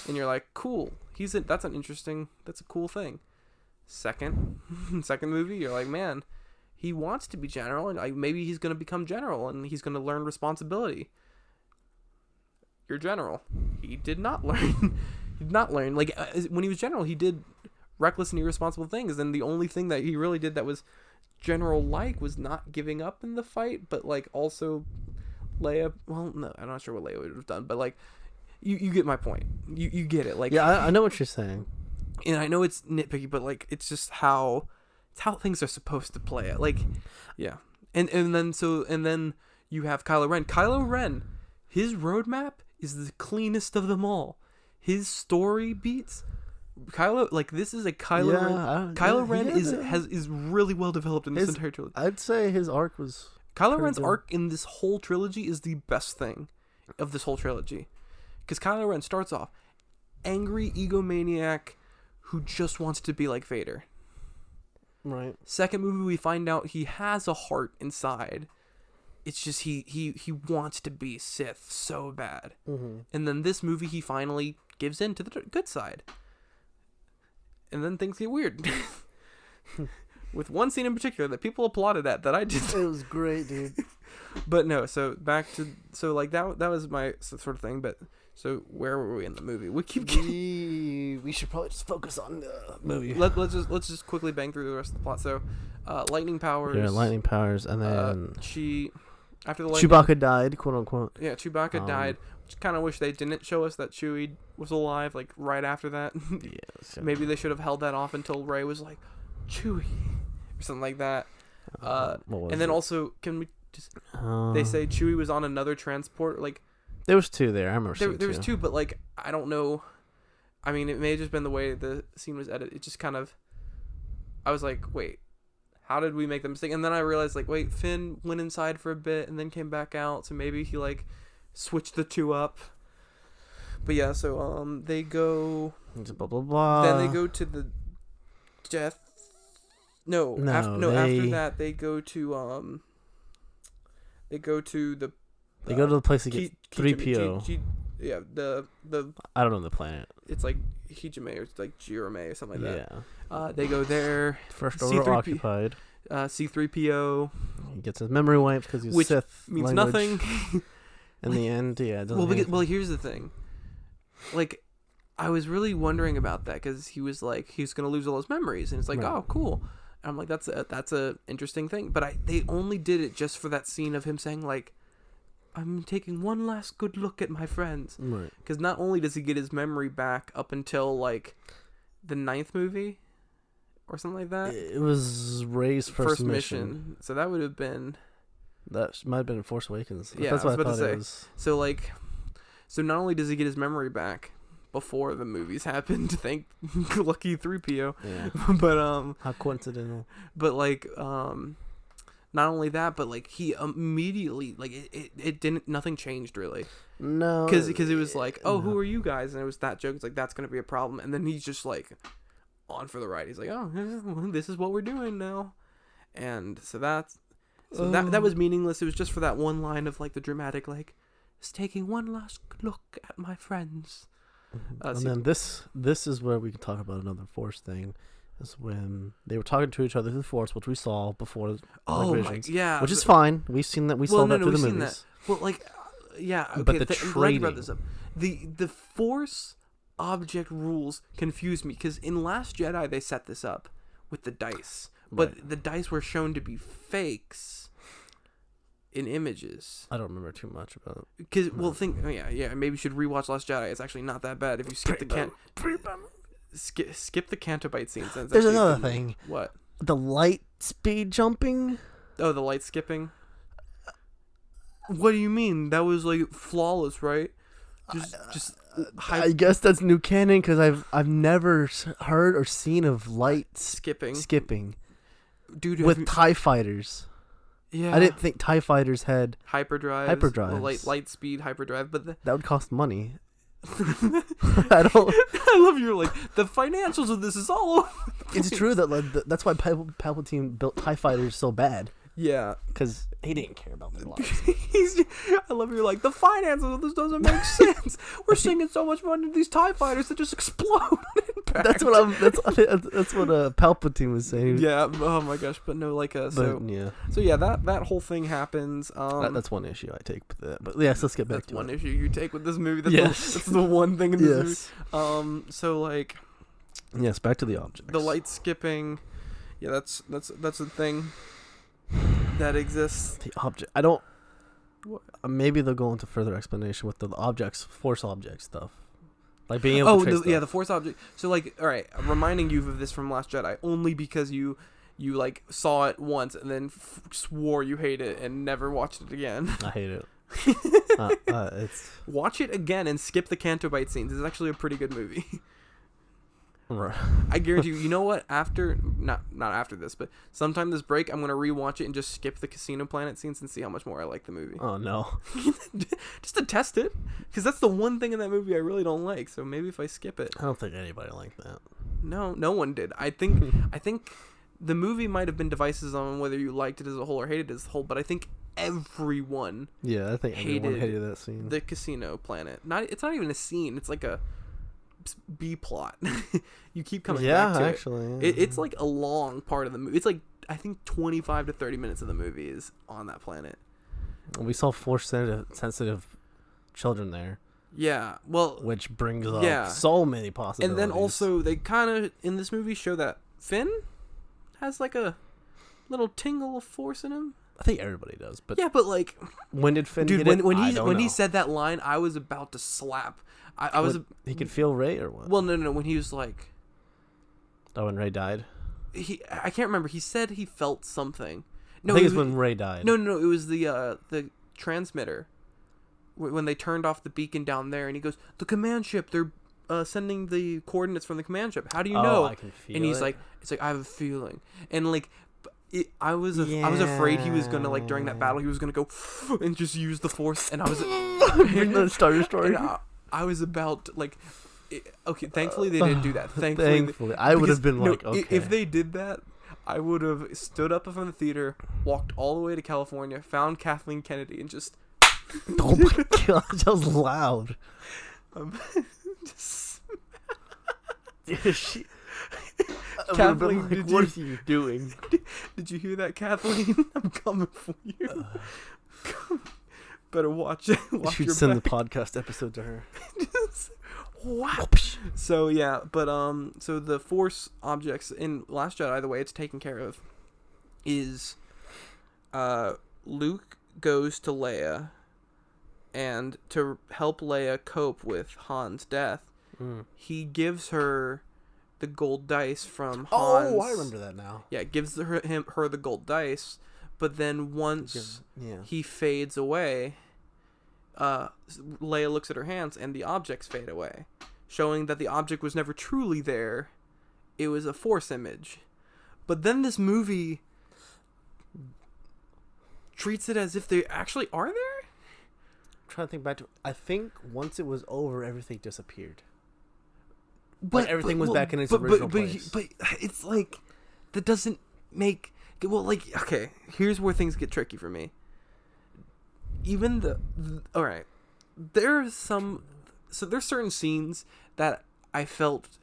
and you're like, cool. That's a cool thing. Second movie, you're like, man, he wants to be general, and like maybe he's gonna become general, and he's gonna learn responsibility. You're general. He did not learn. He did not learn. Like when he was general, he did reckless and irresponsible things, and the only thing that he really did that was general-like was not giving up in the fight, but like also Leia. Well, no, I'm not sure what Leia would have done, but like you get my point. You get it. Like Yeah, I know what you're saying. and I know it's nitpicky, but like it's just how things are supposed to play it. Like, yeah, and then you have Kylo Ren. Kylo Ren, his roadmap is the cleanest of them all. His story beats Kylo. Like this is a Kylo Ren. Kylo Ren is really well developed in this entire trilogy. I'd say his arc was Kylo pretty Ren's good. arc in this whole trilogy is the best thing of this whole trilogy, because Kylo Ren starts off angry egomaniac who just wants to be like Vader. Right. Second movie, we find out he has a heart inside. It's just he wants to be Sith so bad. Mm-hmm. And then this movie, he finally gives in to the good side. And then things get weird. With one scene in particular that people applauded at that I did. It was great, dude. But no, so back to like that was my sort of thing. But so where were we in the movie? We keep getting. We should probably just focus on the movie. Let's just quickly bang through the rest of the plot. So, lightning powers. Yeah, lightning powers, and then after the lightning, Chewbacca died, quote unquote. Yeah, Chewbacca died. Which kind of wish they didn't show us that Chewie was alive. Like right after that. Yeah. Maybe they should have held that off until Rey was like, Chewie, or something like that. And then also, can we just? They say Chewie was on another transport. Like there was 2 there. I remember seeing there was 2, but like I don't know. I mean, it may have just been the way the scene was edited. It just kind of. I was like, wait, how did we make the mistake? And then I realized, like, wait, Finn went inside for a bit and then came back out, so maybe he like switched the 2 up. But yeah, so they go. Blah blah blah. Then they go to the death. After that they go to They go to the. They go to the place to get 3PO. Yeah, the I don't know the planet. it's like Hijime or like Jirome or something like Yeah. that. They go there. First Order occupied. C-3PO He gets his memory wiped because he's Which Sith. means language. nothing. In the end, yeah. It doesn't well, mean anything. here's the thing. Like, I was really wondering about that because he was like he's gonna lose all his memories, and it's like, Right. oh, cool. And I'm like, that's a interesting thing. But they only did it just for that scene of him saying like, I'm taking one last good look at my friends. Right. Because not only does he get his memory back up until like the 9th movie or something like that. It was Rey's first mission. So that would have been That might have been in Force Awakens. Yeah, That's I was what about I to thought say. it was. So like, so not only does he get his memory back before the movies happened, thank lucky 3PO, Yeah. but How coincidental. but like not only that, but like he immediately like it didn't nothing changed really. No. Because it was like, oh, no. who are you guys? And it was that joke. It's like, that's going to be a problem. And then he's just like on for the ride. He's like, oh, yeah, well, this is what we're doing now. And so that was meaningless. It was just for that one line of like the dramatic, like, just taking one last look at my friends. And then this is where we can talk about another Force thing. Is when they were talking to each other through the Force, which we saw before. Oh, Visions, yeah. which is fine. We've seen that. We saw that through the movies. Well, like, yeah. Okay, But the I'm glad you brought trading. this up. The Force object rules confuse me because in Last Jedi they set this up with the dice, but Right. the dice were shown to be fakes in images. I don't remember too much about. Because maybe you should rewatch Last Jedi. It's actually not that bad if you skip skip the Cantobite scenes. Then it's There's actually a another good movie. thing. What? The light speed jumping. Oh, the light skipping. What do you mean? That was like flawless, right? Just I guess that's new canon because I've never heard or seen of light skipping. Dude, with TIE fighters. Yeah. I didn't think TIE fighters had hyperdrives. Hyperdrives. Well, light speed hyperdrive, but that would cost money. I don't. I love your like the financials of this is all over. It's true that like, that's why Palpatine built TIE fighters so bad Yeah, because he didn't care about their lives. I love your like the finances of this doesn't make sense. We're sinking so much money into these TIE fighters that just explode on impact. That's what Palpatine was saying. Yeah. Oh my gosh. But no, like so yeah, that whole thing happens. That's one issue I take with that. But yes, let's get back That's to one it. issue you take with this movie. That's Yes. that's the one thing in this movie. So like, Yes, back to the objects. the light skipping. Yeah, that's a thing that exists. The object. I don't. What? Maybe they'll go into further explanation with the objects, Force object stuff, like being able to trace stuff. the Force object. So like, all right, I'm reminding you of this from Last Jedi only because you like saw it once and then swore you hate it and never watched it again. I hate it. It's Watch it again and skip the Cantobite scenes. It's actually a pretty good movie. right. I guarantee you. You know what? After not after this, but sometime this break, I'm gonna rewatch it and just skip the Casino Planet scenes and see how much more I like the movie. Oh no. Just to test it, because that's the one thing in that movie I really don't like. So maybe if I skip it. I don't think anybody liked that. No one did. I think the movie might have been divisive on whether you liked it as a whole or hated it as a whole, but I think everyone Yeah, I think everyone hated that scene. the Casino Planet. It's not even a scene. It's like a B plot. You keep coming back to actually, it. It's like a long part of the movie. It's like I think 25 to 30 minutes of the movie is on that planet. we saw Force sensitive children there, Yeah. Well, which brings up Yeah. so many possibilities. and then also they kind of in this movie show that Finn has like a little tingle of Force in him. I think everybody does. But Yeah, but like, when did Finn dude, get it? when I don't he know. said that line, I was about to slap. I was. he could feel Rey or what? Well, no. When he was like, Oh, when Rey died. I can't remember. He said he felt something. I think it's when Rey died. No. It was the transmitter when they turned off the beacon down there, and he goes, "The command ship. They're sending the coordinates from the command ship. How do you know?" I can feel And he's it. like, "It's like I have a feeling." And like, I was afraid he was gonna like during that battle he was gonna go and just use the Force, and I was Bring the Star Destroyer. and I was about to, like. Okay, thankfully they didn't do that. Thankfully, I would because, have been no, like, okay. if they did that, I would have stood up from the theater, walked all the way to California, found Kathleen Kennedy, and just. Oh my god, that was loud. Just She, Kathleen, like, what are you doing? did you hear that, Kathleen? I'm coming for you. Better watch it. You should send the podcast episode to her. Wow. So yeah, but so the Force objects in Last Jedi, the way it's taken care of, is, Luke goes to Leia, and to help Leia cope with Han's death, he gives her the gold dice from Han's. Oh, I remember that now. Yeah, gives her the gold dice, but then once Yeah. he fades away, Leia looks at her hands and the objects fade away, showing that the object was never truly there. It was a Force image. But then this movie treats it as if they actually are there? I'm trying to think back to. I think once it was over, everything disappeared. But everything was back in its original place. But it's like that doesn't make okay. Here's where things get tricky for me. Even all right, there's certain scenes that I felt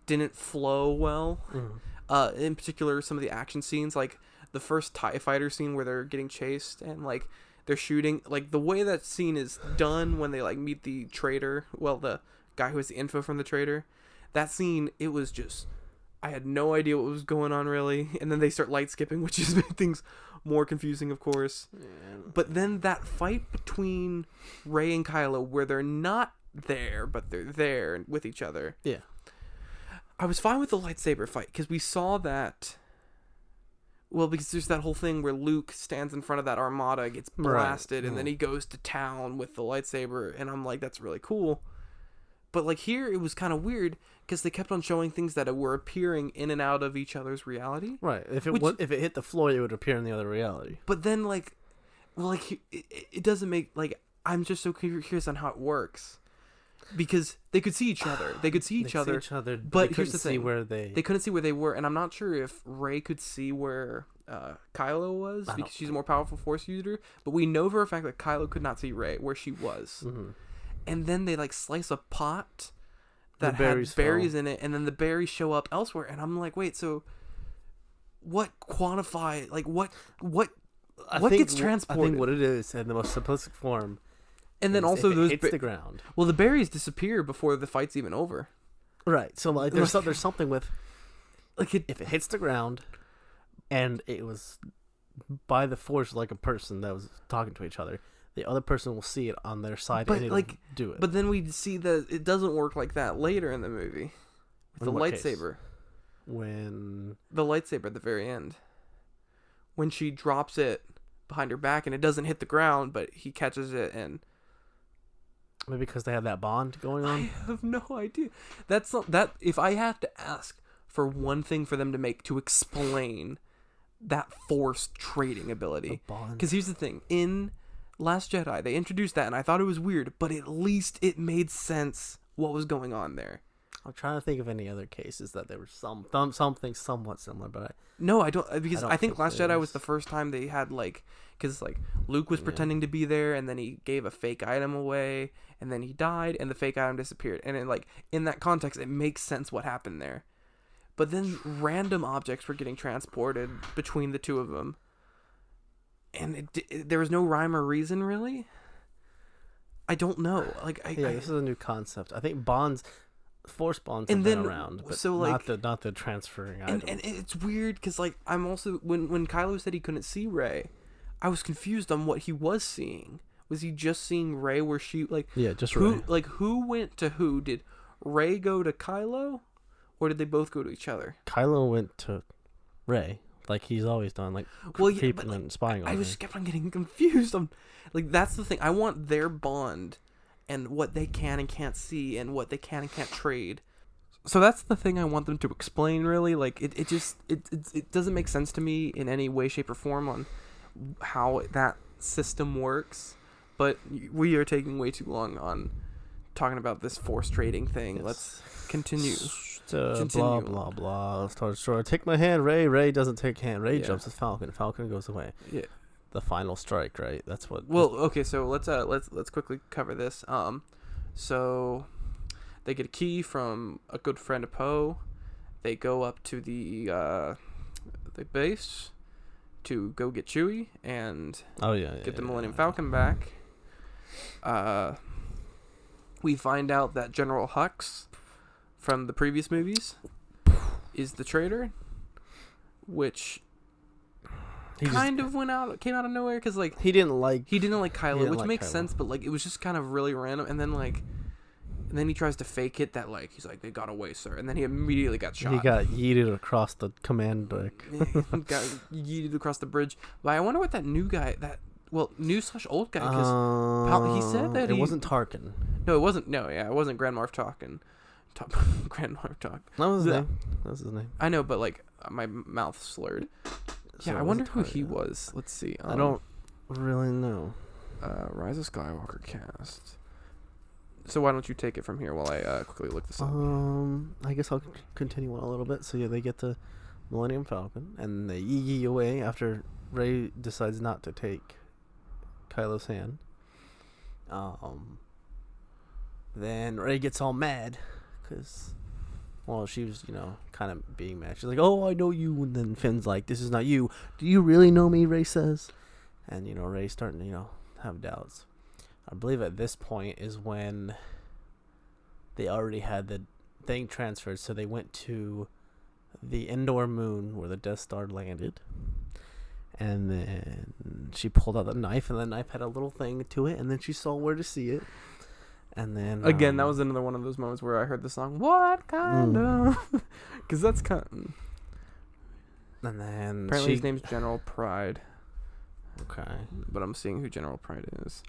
didn't flow well. Mm-hmm. In particular, some of the action scenes, like the first TIE fighter scene where they're getting chased and like they're shooting, like the way that scene is done when they like meet the traitor. Well, the guy who has the info from the traitor. That scene, it was just, I had no idea what was going on really, and then they start light skipping, which just made things more confusing, of course. Yeah. But then that fight between Rey and Kylo, where they're not there, but they're there with each other. Yeah. I was fine with the lightsaber fight, because we saw that, well, because there's that whole thing where Luke stands in front of that armada, gets blasted, and then he goes to town with the lightsaber, and I'm like, that's really cool. But like here, it was kind of weird because they kept on showing things that were appearing in and out of each other's reality. Right. If it hit the floor, it would appear in the other reality. But then, it doesn't make I'm just so curious on how it works because they could see each other. They could see each other, but here's the thing: they couldn't see where they were, and I'm not sure if Rey could see where Kylo was because she's a more powerful Force user. But we know for a fact that Kylo could not see Rey where she was. Mm-hmm. And then they slice a pot that had berries in it, and then the berries show up elsewhere. And I'm like, wait, so what what gets transported? I think what it is in the most simplistic form. And then also those hits the ground. Well, the berries disappear before the fight's even over. Right. So there's something with if it hits the ground, and it was by the Force like a person that was talking to each other. The other person will see it on their side and it'll do it. But then we see that it doesn't work like that later in the movie. With the lightsaber. When the lightsaber at the very end. When she drops it behind her back and it doesn't hit the ground, but he catches it and maybe because they have that bond going on? I have no idea. That's not, that if I have to ask for one thing for them to explain that Force trading ability. Because here's the thing. In Last Jedi, they introduced that, and I thought it was weird, but at least it made sense what was going on there. I'm trying to think of any other cases that there was something somewhat similar, but I don't, because I think Last Jedi was the first time they had because Luke was pretending to be there, and then he gave a fake item away, and then he died, and the fake item disappeared, and it, in that context, it makes sense what happened there. But then random objects were getting transported between the two of them. And there was no rhyme or reason, really. I don't know. This is a new concept. I think Force bonds have been around, but so not the transferring items. And it's weird because I'm also when Kylo said he couldn't see Rey, I was confused on what he was seeing. Was he just seeing Rey where she just who Rey. Who went to who? Did Rey go to Kylo, or did they both go to each other? Kylo went to Rey. Like he's always done, creeping and spying on her. I just kept on getting confused. That's the thing. I want their bond and what they can and can't see and what they can and can't trade. So that's the thing I want them to explain, really. It doesn't make sense to me in any way, shape, or form on how that system works. But we are taking way too long on talking about this Force trading thing. Yes. Let's continue. Blah blah blah. Start. Take my hand, Rey. Rey doesn't take hand. Rey jumps as Falcon. Falcon goes away. Yeah. The final strike, right? That's what. Well, okay. So let's quickly cover this. So they get a key from a good friend of Poe. They go up to the base to go get Chewie and get the Millennium Falcon back. We find out that General Hux from the previous movies is the traitor, which came out of nowhere because he didn't like Kylo, which makes sense, but it was just kind of really random. And then And then he tries to fake it that, like, he's like, they got away, sir. And then he immediately got shot. He got yeeted across the command deck. Got yeeted across the bridge. But I wonder what that new guy, new/old guy, because he said that it wasn't Tarkin. No, it wasn't. No, yeah, it wasn't Grand Moff Tarkin. Grand Moff Tarkin. That was his name. That was his name. I know, but, like, my mouth slurred. So Yeah, I wonder who he was. Let's see. I don't really know. Rise of Skywalker cast. So why don't you take it from here while I quickly look this up? I guess I'll continue on a little bit. So yeah, they get the Millennium Falcon and they yee away after Rey decides not to take Kylo's hand. Then Rey gets all mad because, well, she was, kind of being mad. She's like, "Oh, I know you," and then Finn's like, "This is not you. Do you really know me?" Rey says, and Rey's starting to have doubts. I believe at this point is when they already had the thing transferred, so they went to the indoor moon where the Death Star landed. And then she pulled out the knife, and the knife had a little thing to it, and then she saw where to see it. And then... Again, that was another one of those moments where I heard the song, "What kind of..." Because that's kind of... And then apparently his name's General Pride. Okay. But I'm seeing who General Pride is.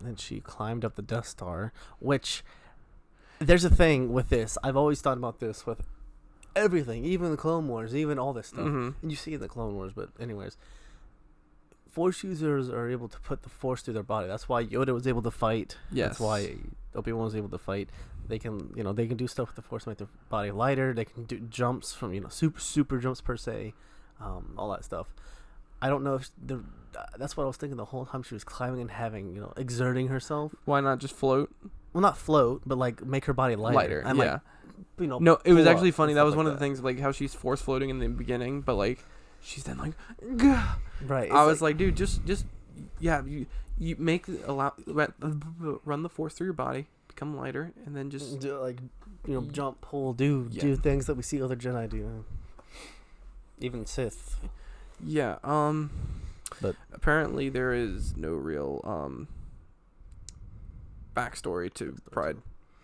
And she climbed up the Death Star, which... There's a thing with this. I've always thought about this with everything, even the Clone Wars, even all this stuff. Mm-hmm. And you see it in the Clone Wars, but anyways. Force users are able to put the Force through their body. That's why Yoda was able to fight. Yes. That's why Obi-Wan was able to fight. They can, they can do stuff with the Force to make their body lighter. They can do jumps from, super jumps per se, all that stuff. I don't know if that's what I was thinking the whole time she was climbing and having, exerting herself. Why not just float? Well, not float, but like make her body lighter. And, yeah. No, it was actually funny. That was one of the things, like how she's force floating in the beginning, but like she's then like, gah. Right. I was like, dude, just yeah, you run the force through your body, become lighter, and then just do, jump, pull, do things that we see other Jedi do. Even Sith. Yeah. But apparently there is no real backstory to Pride.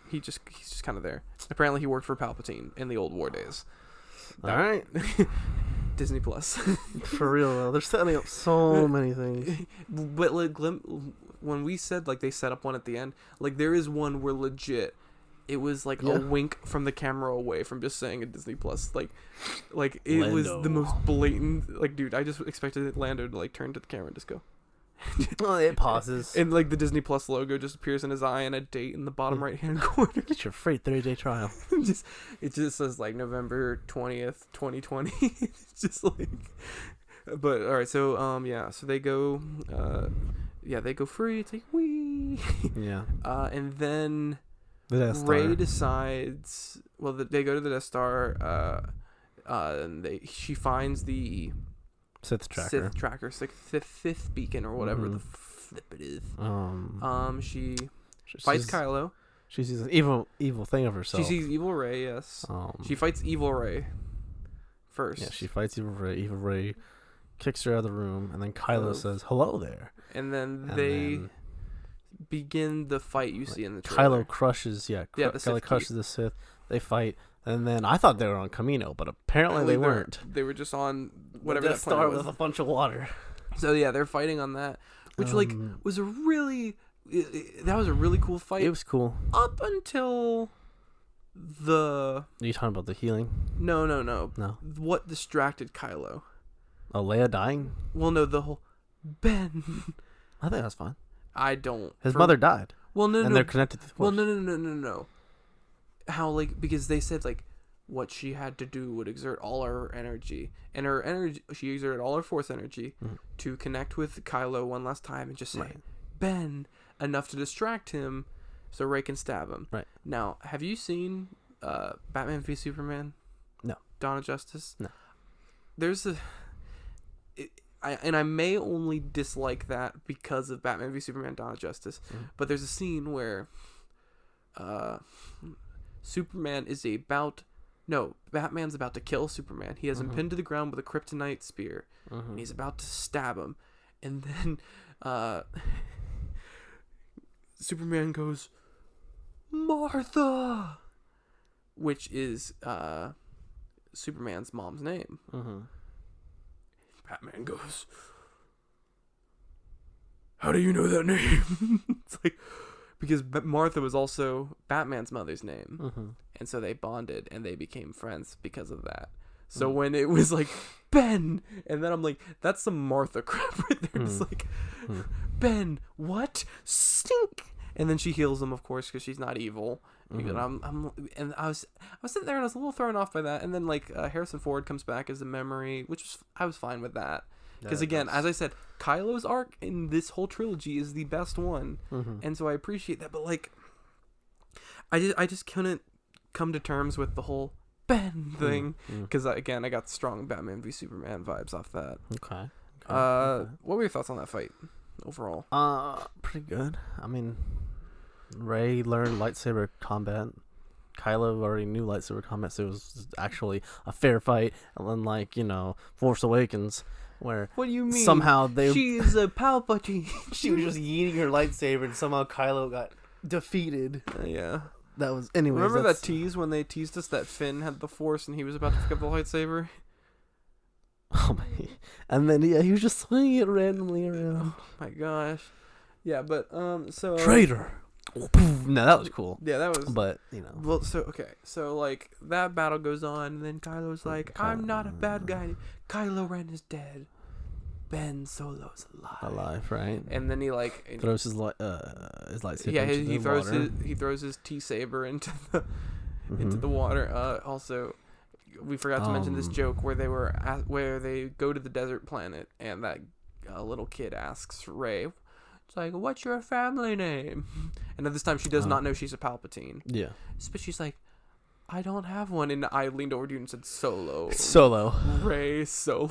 He's just kind of there. Apparently he worked for Palpatine in the old war days. All right. Disney Plus. For real though, they're setting up so many things. But like, when we said like they set up one at the end, like there is one where legit it was like a wink from the camera away from just saying a Disney Plus. Like it Lando. was the most blatant. Like, dude, I just expected Lando to like turn to the camera and just go. Well, it pauses. And like the Disney Plus logo just appears in his eye and a date in the bottom right hand corner. Get your free 30-day trial. It just says like November 20th, 2020. It's just like, but all right. So so they go, they go free. It's like wee. Yeah. And then The Death Star. Rey decides. Well, they go to the Death Star. And she finds the Sith tracker. It's like fifth beacon or whatever the flip it is. She fights Kylo. She sees an evil thing of herself. She sees evil Rey. Yes. She fights evil Rey first. Yeah, she fights evil Rey. Evil Rey kicks her out of the room, and then Kylo says, "Hello there." And then they begin the fight you see in the trailer. Kylo crushes. Kylo crushes the Sith. They fight. And then I thought they were on Camino, but apparently they weren't. They were just on whatever that planet was. With a bunch of water. So yeah, they're fighting on that, which was a really that was a really cool fight. It was cool up until the. Are you talking about the healing? No. No. What distracted Kylo? Oh, Leia dying? Well, no, the whole Ben. I think that's fine. I don't. His mother died. Well, no, and they're connected to the Force. Well, no. How because they said what she had to do would exert all her energy, and her energy she exerted all her Force energy to connect with Kylo one last time and just say Ben enough to distract him so Rey can stab him. Right. Now, have you seen Batman v Superman? No. Dawn of Justice? No. There's I may only dislike that because of Batman v Superman Dawn of Justice, but there's a scene where Batman's about to kill Superman. He has him pinned to the ground with a kryptonite spear, and he's about to stab him. And then Superman goes, Martha, which is Superman's mom's name. Mm-hmm. Batman goes, how do you know that name? It's like, because Martha was also Batman's mother's name. Mm-hmm. And so they bonded and they became friends because of that. So when it was like, Ben, and then I'm like, that's some Martha crap right there. Just like, Ben, what? Stink. And then she heals him, of course, because she's not evil. And I was sitting there and I was a little thrown off by that. And then like Harrison Ford comes back as a memory, I was fine with that. Because again, as I said, Kylo's arc in this whole trilogy is the best one, and so I appreciate that. But like, I just couldn't come to terms with the whole Ben thing, because again, I got strong Batman v Superman vibes off that. Okay. What were your thoughts on that fight overall? Pretty good. I mean, Rey learned lightsaber combat. Kylo already knew lightsaber combat, so it was actually a fair fight. And then, like, Force Awakens, where What do you mean? somehow She's a Palpatine. she was just yeeting her lightsaber, and somehow Kylo got defeated. Yeah. That was, anyways. Remember that tease when they teased us that Finn had the Force and he was about to pick up the lightsaber? Oh my! And then he was just swinging it randomly around. Oh my gosh. Yeah, but so Traitor. No, that was cool. Yeah, that was. But Well, so like that battle goes on, and then Kylo's like, "I'm not a bad guy. Kylo Ren is dead. Ben Solo's alive, right? And then he like throws his lightsaber. Yeah, into he the throws water. he throws his T saber into the water. Also, we forgot to mention this joke where they go to the desert planet, and that little kid asks Rey, it's like, "What's your family name?" And at this time, she does not know she's a Palpatine. Yeah, but she's like, "I don't have one." And I leaned over to you and said, "Solo." Rey Solo.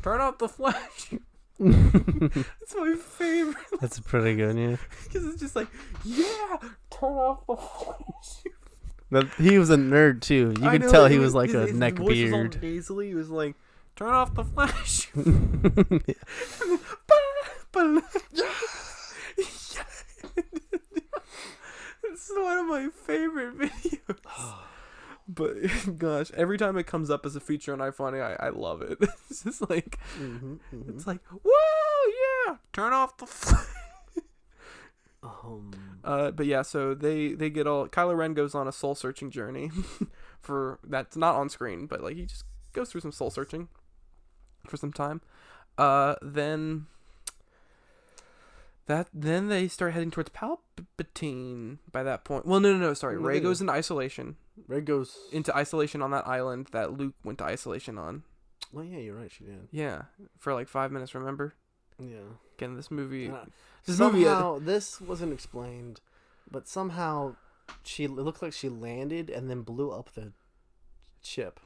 Turn off the flash. That's my favorite. That's pretty good, yeah. Because it's just like, yeah, turn off the flash. He was a nerd too. You could tell he was like a neck voice beard. Was all nasally. He was like, turn off the flash. It's one of my favorite videos. But gosh, every time it comes up as a feature on iFunny, I love it. It's just like, it's like, whoa, yeah, turn off the flash. But yeah, so they get all. Kylo Ren goes on a soul searching journey, that's not on screen, but like he just goes through some soul searching for some time. Then they start heading towards Palpatine. By that point, well, no, sorry. Rey goes into isolation. Rey goes into isolation on that island that Luke went to isolation on. Oh yeah, you're right. She did. Yeah, for like 5 minutes. Remember? Yeah. Again, this movie. Somehow this wasn't explained, but somehow it looked like she landed and then blew up the ship.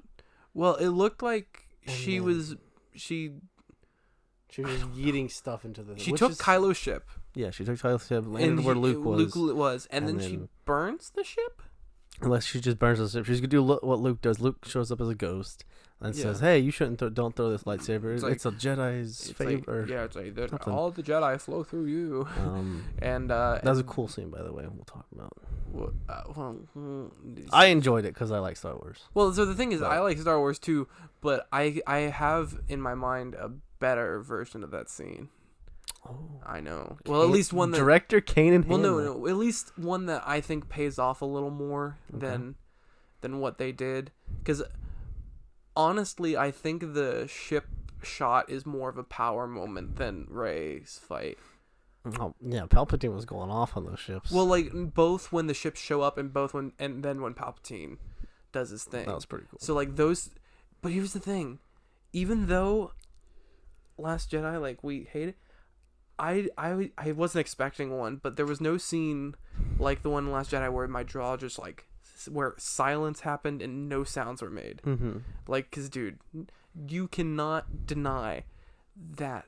Well, it looked like she was just yeeting stuff into the. She took Kylo's ship. Yeah, she took Kylo's ship, landed where Luke was. And then she burns the ship. Unless she just burns the ship, she's gonna do what Luke does. Luke shows up as a ghost and says, "Hey, you shouldn't don't throw this lightsaber. It's a Jedi's favor." It's like all the Jedi flow through you. And that was a cool scene, by the way. We'll talk about. Well, I enjoyed it because I like Star Wars. Well, so the thing is, I like Star Wars too, but I have in my mind a better version of that scene. Oh, I know. Well, at least one that director Canaan. Well, no, at least one that I think pays off a little more than what they did. Because honestly, I think the ship shot is more of a power moment than Rey's fight. Oh yeah, Palpatine was going off on those ships. Well, like both when the ships show up and then when Palpatine does his thing. That was pretty cool. So like those, but here's the thing, even though Last Jedi, like, we hate it, I wasn't expecting one, but there was no scene like the one in Last Jedi where my jaw just like where silence happened and no sounds were made. Like, cause dude, you cannot deny that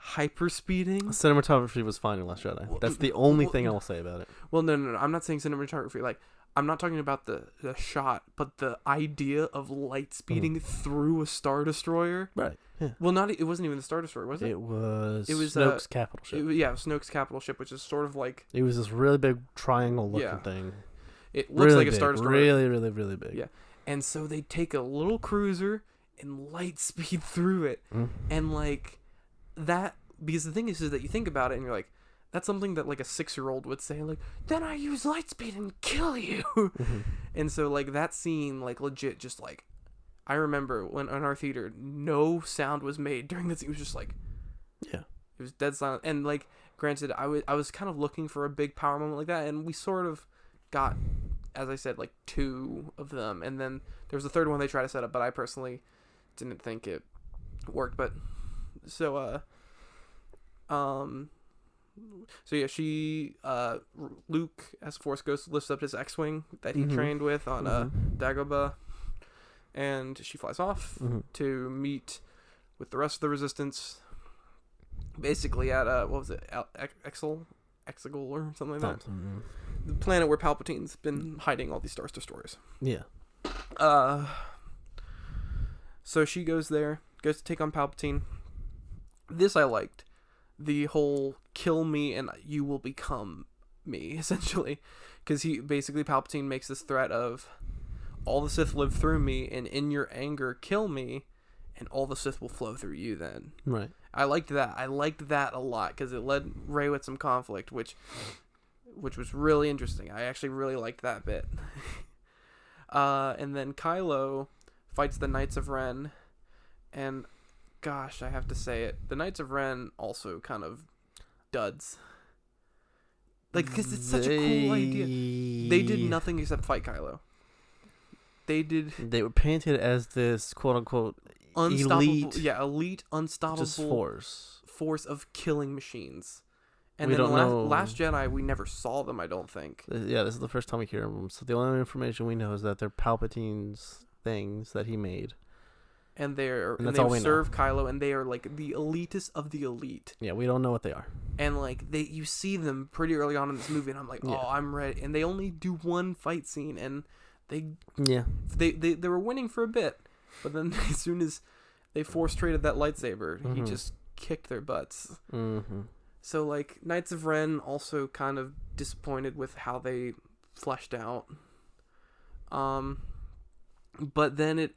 hyper-speeding. Cinematography was fine in Last Jedi. That's the only thing I will say about it. Well, no. I'm not saying cinematography. Like, I'm not talking about the shot, but the idea of light speeding through a Star Destroyer. Right. Yeah. Well, it wasn't even the Star Destroyer, was it? It was Snoke's Snoke's capital ship. Snoke's capital ship, which is sort of like... It was this really big triangle looking Yeah. thing. It looks Really like a big, Star Destroyer. really, really, really big. Yeah. And so they take a little cruiser and light speed through it. And, like, that... Because the thing is that you think about it and you're like, that's something that, like, a 6-year-old would say, like, then I use light speed and kill you. And so, like, that scene, like, legit just, like... I remember when in our theater, no sound was made during this. It was just, like... Yeah. It was dead silent. And, like, granted, I was kind of looking for a big power moment like that, and we sort of got, as I said, like, 2 of them. And then there was the third one they tried to set up, but I personally didn't think it worked. But, so, so yeah, Luke, as Force Ghost, lifts up his X-Wing that he trained with on Dagobah, and she flies off to meet with the rest of the Resistance, basically at what was it, Exegol or something like that, the planet where Palpatine's been hiding all these Star Destroyers. Yeah. So she goes there, goes to take on Palpatine. This I liked. The whole kill me and you will become me, essentially. Because Palpatine makes this threat of all the Sith live through me, and in your anger, kill me, and all the Sith will flow through you then. Right. I liked that. I liked that a lot, because it led Rey with some conflict, which was really interesting. I actually really liked that bit. And then Kylo fights the Knights of Ren, and... Gosh, I have to say it. The Knights of Ren also kind of duds. Like, because it's such a cool idea. They did nothing except fight Kylo. They were painted as this quote-unquote elite... Yeah, elite, unstoppable... Just force of killing machines. And we then don't know... Last Jedi, we never saw them, I don't think. Yeah, this is the first time we hear of them. So the only information we know is that they're Palpatine's things that he made. And they all we serve Kylo, and they are like the elitist of the elite. Yeah, we don't know what they are. And like you see them pretty early on in this movie, and I'm like, oh, I'm ready. And they only do one fight scene, and they were winning for a bit, but then as soon as they force traded that lightsaber, he just kicked their butts. So like Knights of Ren also kind of disappointed with how they fleshed out. But then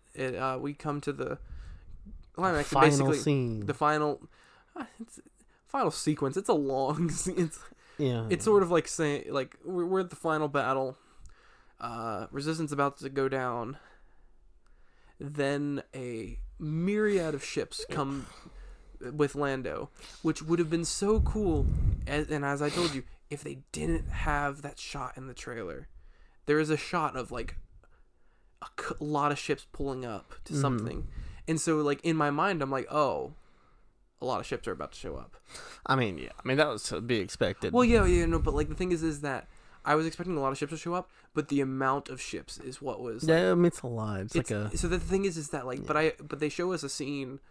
we come to the climax, final scene. The final sequence. It's a long scene. It's sort of like saying, like, we're at the final battle. Resistance about to go down. Then a myriad of ships come with Lando, which would have been so cool. And as I told you, if they didn't have that shot in the trailer, there is a shot of like a lot of ships pulling up to something, and so like in my mind I'm like, oh, a lot of ships are about to show up. I mean that was to be expected. Well, no, but like the thing is that I was expecting a lot of ships to show up, but the amount of ships is what was like, it's a lot. So the thing is that like, but they show us a scene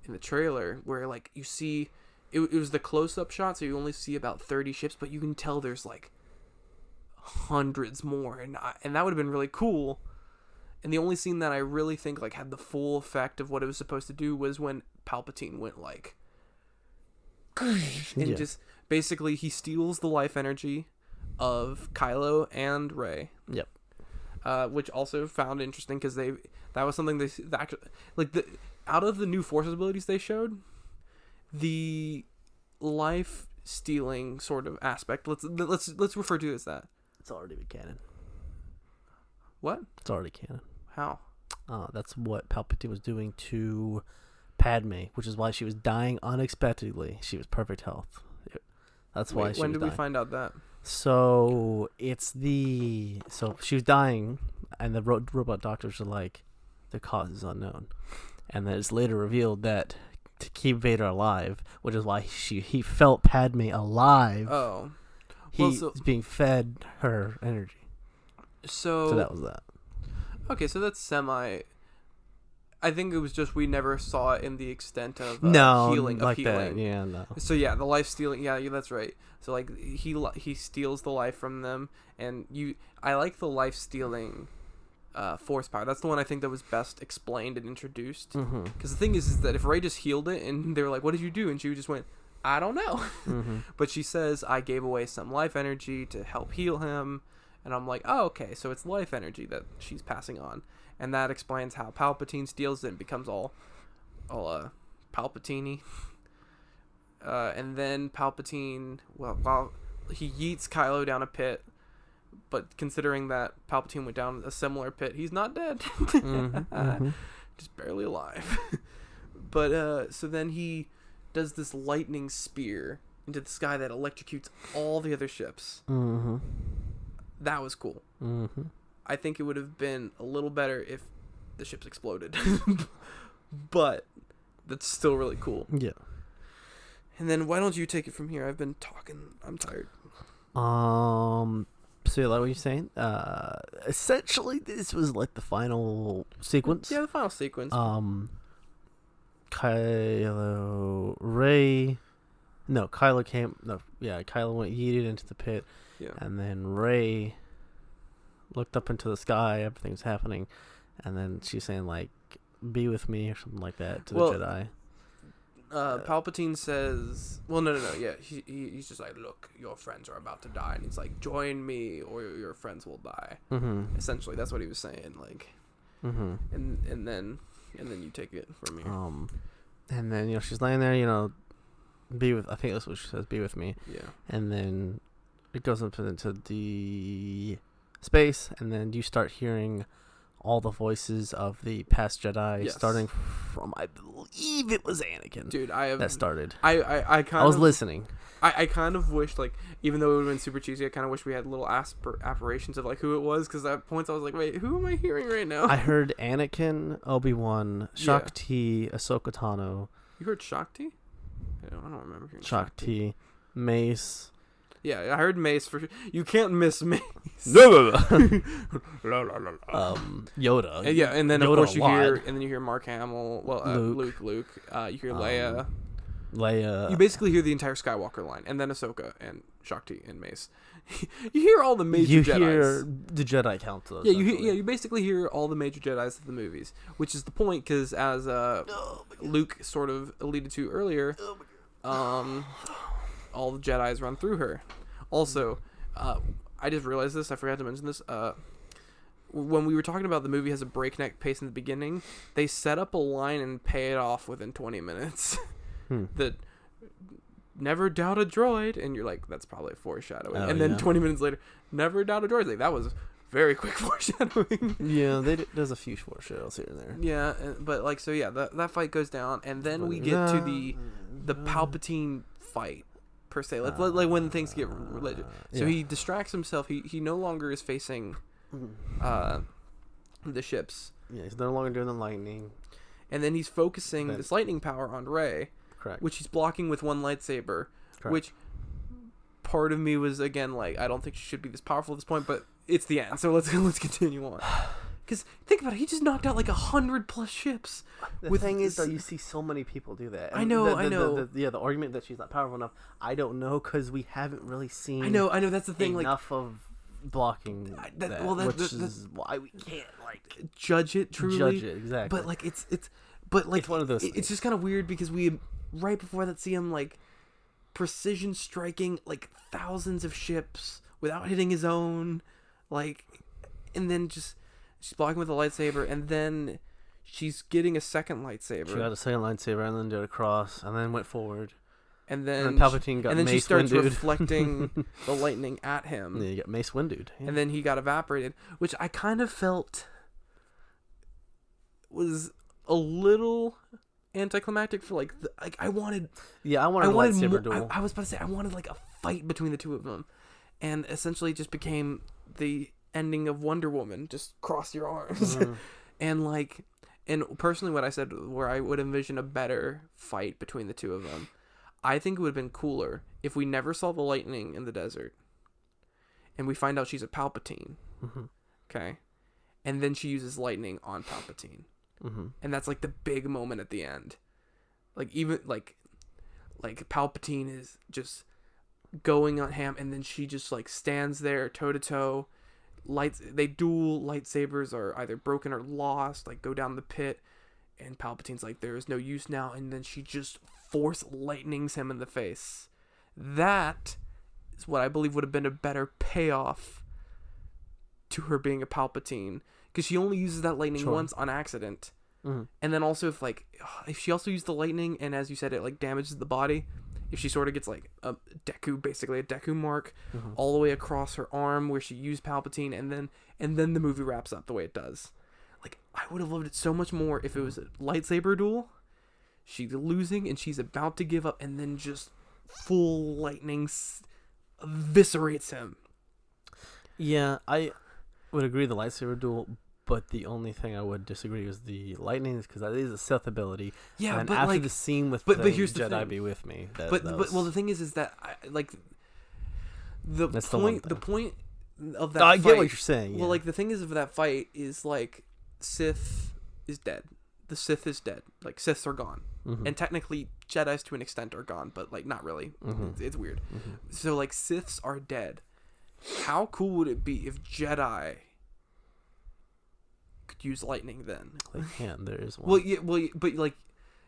in the trailer where like you see it was the close-up shot, so you only see about 30 ships, but you can tell there's like hundreds more, and that would have been really cool. And the only scene that I really think like had the full effect of what it was supposed to do was when Palpatine went like, and just basically he steals the life energy of Kylo and Rey. Yep. Which also found interesting because that was something they actually like out of the new Force abilities they showed, the life stealing sort of aspect. Let's refer to it as that. It's already canon. What? It's already canon. How? That's what Palpatine was doing to Padme, which is why she was dying unexpectedly. She was perfect health. That's why she was dying. When did we find out that? So so she was dying, and the robot doctors are like, the cause is unknown, and then it's later revealed that to keep Vader alive, which is why he felt Padme alive. Oh, he's being fed her energy. So that was that. Okay, so that's semi. I think it was just we never saw it in the extent of No, healing. like of healing. that. Yeah, no. So yeah, the life stealing. Yeah, that's right. So like he steals the life from them, and I like the life stealing force power. That's the one I think that was best explained and introduced. Because the thing is that if Rey just healed it, and they were like, "What did you do?" and she just went, "I don't know." But she says, "I gave away some life energy to help heal him," and I'm like, "Oh, okay. So it's life energy that she's passing on." And that explains how Palpatine steals it and becomes all Palpatine-y. And then Palpatine, while he yeets Kylo down a pit, but considering that Palpatine went down a similar pit, he's not dead. Just barely alive. But so then he does this lightning spear into the sky that electrocutes all the other ships. That was cool. I think it would have been a little better if the ships exploded. But that's still really cool. Yeah. And then why don't you take it from here? I've been talking. I'm tired. So like what you're saying? Essentially this was like the final sequence. Yeah, the final sequence. Kylo went yeeted into the pit. Yeah. And then Rey looked up into the sky, everything's happening, and then she's saying like, "Be with me" or something like that to the Jedi. Palpatine says, "Well, no, yeah." He's just like, "Look, your friends are about to die," and he's like, "Join me, or your friends will die." Essentially, that's what he was saying. Like, and then you take it from here. And then she's laying there, be with. I think that's what she says. Be with me. Yeah. And And then it goes up into the space, and then you start hearing all the voices of the past Jedi, starting from, I believe it was Anakin. Dude, that started. I was listening. I kind of wish, like, even though it would have been super cheesy, I kind of wish we had little apparitions of like who it was, because at points I was like, wait, who am I hearing right now? I heard Anakin, Obi-Wan, Shakti, Ahsoka Tano. You heard Shakti? I don't remember hearing Shakti, Mace. Yeah, I heard Mace for sure. You can't miss Mace. Yoda. And then of Yoda course you hear Mark Hamill. Well, Luke. You hear Leia. You basically hear the entire Skywalker line, and then Ahsoka and Shakti and Mace. You hear all the major Jedis. You hear the Jedi Council. Yeah, you basically hear all the major Jedis of the movies, which is the point, because as Luke sort of alluded to earlier, all the Jedis run through her. Also, I just realized this. I forgot to mention this. When we were talking about the movie has a breakneck pace in the beginning, they set up a line and pay it off within 20 minutes. That never doubt a droid, and you're like, that's probably foreshadowing. And then 20 minutes later, never doubt a droid. Like, that was very quick foreshadowing. Yeah, there's a few foreshadows here and there. Yeah, but like, so yeah, that fight goes down, and then we get to the Palpatine fight per se. Like when things get religious. So he distracts himself. He no longer is facing the ships. Yeah, he's no longer doing the lightning. And then he's focusing this lightning power on Rey. Correct. Which he's blocking with one lightsaber. Correct. Which part of me was, again, like, I don't think she should be this powerful at this point, but it's the end, so let's continue on. Because think about it, he just knocked out like 100+ ships. The thing is, though, you see so many people do that. I know. The argument that she's not powerful enough, I don't know, because we haven't really seen. I know. That's the thing. Enough of blocking which is why we can't judge it truly. Judge it exactly. But like it's one of those. It's just kind of weird, because we right before that see him like precision striking like thousands of ships without hitting his own, like, and then just. She's blocking with a lightsaber, and then she's getting a second lightsaber. She got a second lightsaber, and then did a cross, and then went forward. And then Palpatine got Mace Windu'd. And then she starts reflecting the lightning at him. And then you got Mace Windu'd. Yeah. And then he got evaporated, which I kind of felt was a little anticlimactic for I wanted. Yeah, I wanted a lightsaber duel. I was about to say I wanted like a fight between the two of them, and essentially it just became the ending of Wonder Woman, just cross your arms. and personally what I said, where I would envision a better fight between the two of them, I think it would have been cooler if we never saw the lightning in the desert and we find out she's a Palpatine. Okay, and then she uses lightning on Palpatine. and that's like the big moment at the end. Like even like Palpatine is just going on ham, and then she just like stands there toe to toe. They duel lightsabers are either broken or lost. Like go down the pit, and Palpatine's like, there is no use now, and then she just force lightnings him in the face. That is what I believe would have been a better payoff to her being a Palpatine, because she only uses that lightning once on accident. And then also if she also used the lightning, and as you said, it like damages the body, if she sort of gets like a Deku mark all the way across her arm where she used Palpatine, and then the movie wraps up the way it does. Like, I would have loved it so much more if it was a lightsaber duel, she's losing and she's about to give up, and then just full lightning eviscerates him. Yeah, I would agree the lightsaber duel, but the only thing I would disagree is the lightning, because that is a Sith ability. Yeah, and but after like, the scene with but the here's the Jedi thing. be with me. But the thing is that the point of that I fight, get what you're saying. Well, like the thing is of that fight is like Sith is dead. The Sith is dead. Like Siths are gone, and technically Jedi's to an extent are gone, but like not really. It's weird. So like Siths are dead. How cool would it be if Jedi could use lightning then? They can. There is one. But like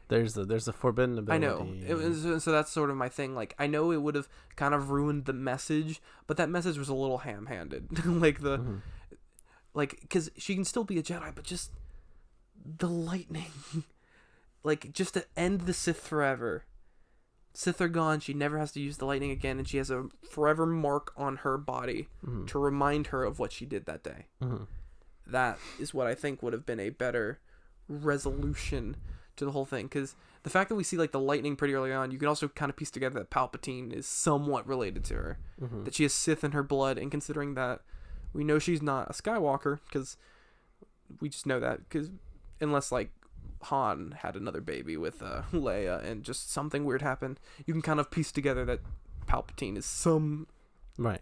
there's a forbidden ability. I know. So that's sort of my thing. Like, I know it would have kind of ruined the message, but that message was a little ham-handed. Like like, because she can still be a Jedi, but just the lightning, like just to end the Sith forever. Sith are gone. She never has to use the lightning again, and she has a forever mark on her body to remind her of what she did that day. That is what I think would have been a better resolution to the whole thing, because the fact that we see like the lightning pretty early on, you can also kind of piece together that Palpatine is somewhat related to her, that she has Sith in her blood, and considering that we know she's not a Skywalker, because we just know that, because unless like Han had another baby with Leia and just something weird happened, you can kind of piece together that Palpatine is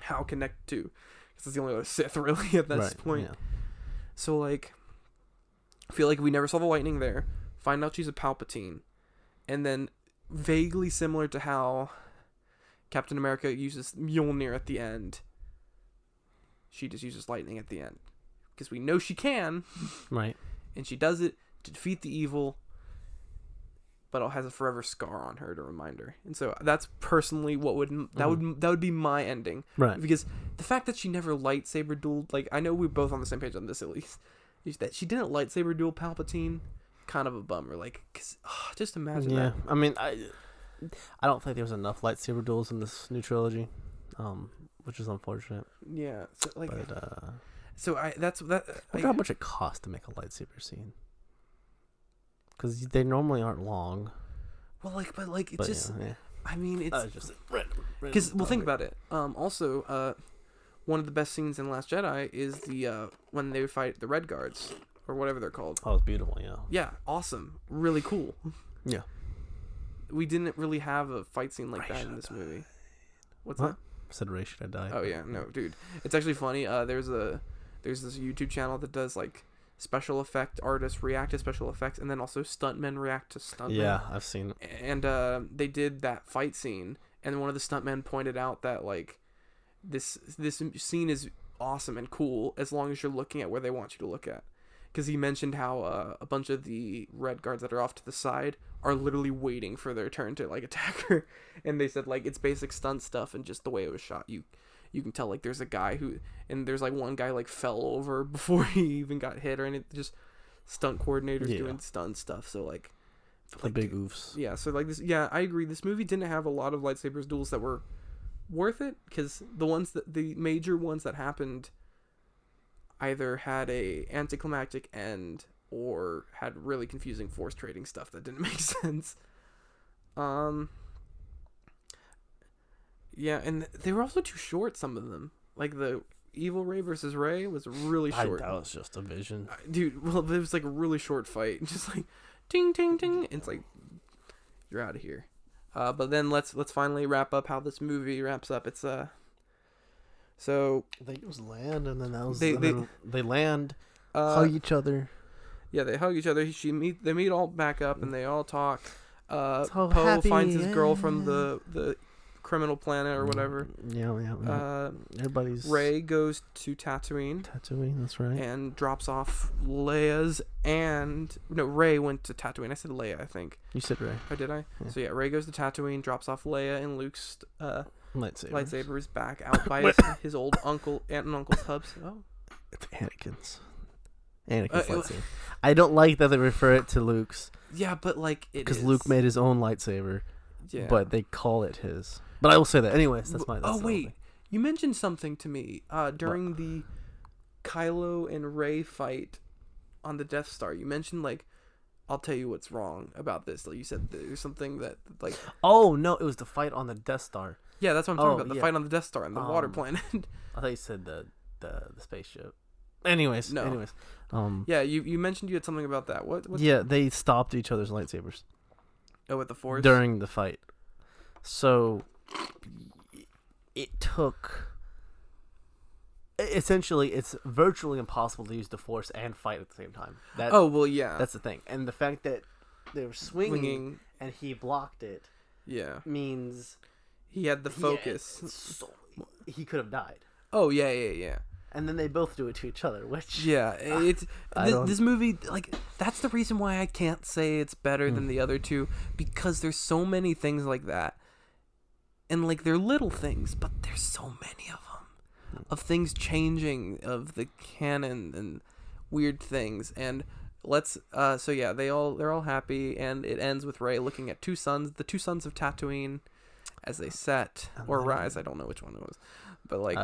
how connected to, because it's the only other Sith really at this point. Yeah. So like, I feel like we never saw the lightning there. Find out she's a Palpatine, and then vaguely similar to how Captain America uses Mjolnir at the end, she just uses lightning at the end, because we know she can, and she does it to defeat the evil, but it has a forever scar on her to remind her. And so that's personally what would be my ending, because the fact that she never lightsaber dueled, like, I know we're both on the same page on this at least, is that she didn't lightsaber duel Palpatine. Kind of a bummer, like, cause just imagine that. I mean, I don't think there was enough lightsaber duels in this new trilogy, which is unfortunate. Yeah, so like, but I wonder how much it costs to make a lightsaber scene, because they normally aren't long. Well, like, but just, yeah. I mean, it's just because think about it. Also, one of the best scenes in Last Jedi is the when they fight the Red Guards. Or whatever they're called. Oh, it's beautiful, yeah. Yeah, awesome. Really cool. Yeah. We didn't really have a fight scene like that in this movie. What's that? I said Ray should I die. Oh, yeah. No, dude. It's actually funny. There's this YouTube channel that does, like, special effect artists react to special effects, and then also stuntmen react to stuntmen. Yeah, I've seen it. And they did that fight scene, and one of the stuntmen pointed out that, like, this scene is awesome and cool as long as you're looking at where they want you to look at. Because he mentioned how a bunch of the Red Guards that are off to the side are literally waiting for their turn to, like, attack her. And they said, like, it's basic stunt stuff, and just the way it was shot, you can tell, like, there's a guy and there's, like, one guy, like, fell over before he even got hit, or anything. Just stunt coordinators doing stunt stuff. So, like, the big oofs. Yeah, so, like, this, yeah, I agree. This movie didn't have a lot of lightsabers duels that were worth it, because the major ones that happened either had a anticlimactic end or had really confusing force trading stuff that didn't make sense. Yeah, and they were also too short, some of them. Like the Evil Rey versus Rey was really short. That was just a vision. Dude, well, it was like a really short fight. Just like ding ding ding. It's like you're out of here. But then let's finally wrap up how this movie wraps up. It's so I think it was land, and then that was they land, hug each other. Yeah, they hug each other. They meet all back up and they all talk. So Poe happy, finds his girl from yeah. the criminal planet or whatever. Yeah. Everybody's Rey goes to Tatooine that's right. and drops off Rey went to Tatooine. I said Leia, I think. You said Rey. Oh, did I? Yeah. So yeah, Rey goes to Tatooine, drops off Leia and Luke's lightsabers back out by his old aunt and uncle's hubs. Oh, It's Anakin's lightsaber. I don't like that they refer it to Luke's. Yeah, but like it because is. Luke made his own lightsaber. Yeah. But they call it his. But I will say that. Anyways, that's my. Oh wait, you mentioned something to me during the Kylo and Rey fight on the Death Star. You mentioned like, I'll tell you what's wrong about this. Like you said there's something that like. Oh no! It was the fight on the Death Star. Yeah, that's what I'm talking about. The fight on the Death Star and the water planet. I thought you said the spaceship. Anyways, no. Yeah, you mentioned you had something about that. What? Yeah, they stopped each other's lightsabers. Oh, with the Force during the fight. So it took. Essentially, it's virtually impossible to use the Force and fight at the same time. That's the thing, and the fact that they were swinging and he blocked it. Yeah, means he had the focus. He could have died. Oh yeah. And then they both do it to each other, which this movie, like, that's the reason why I can't say it's better than the other two, because there's so many things like that, and like they're little things, but there's so many of them, of things changing, of the canon and weird things, and they're all happy, and it ends with Rey looking at the two sons of Tatooine, as they set or rise. I don't know which one it was, but like.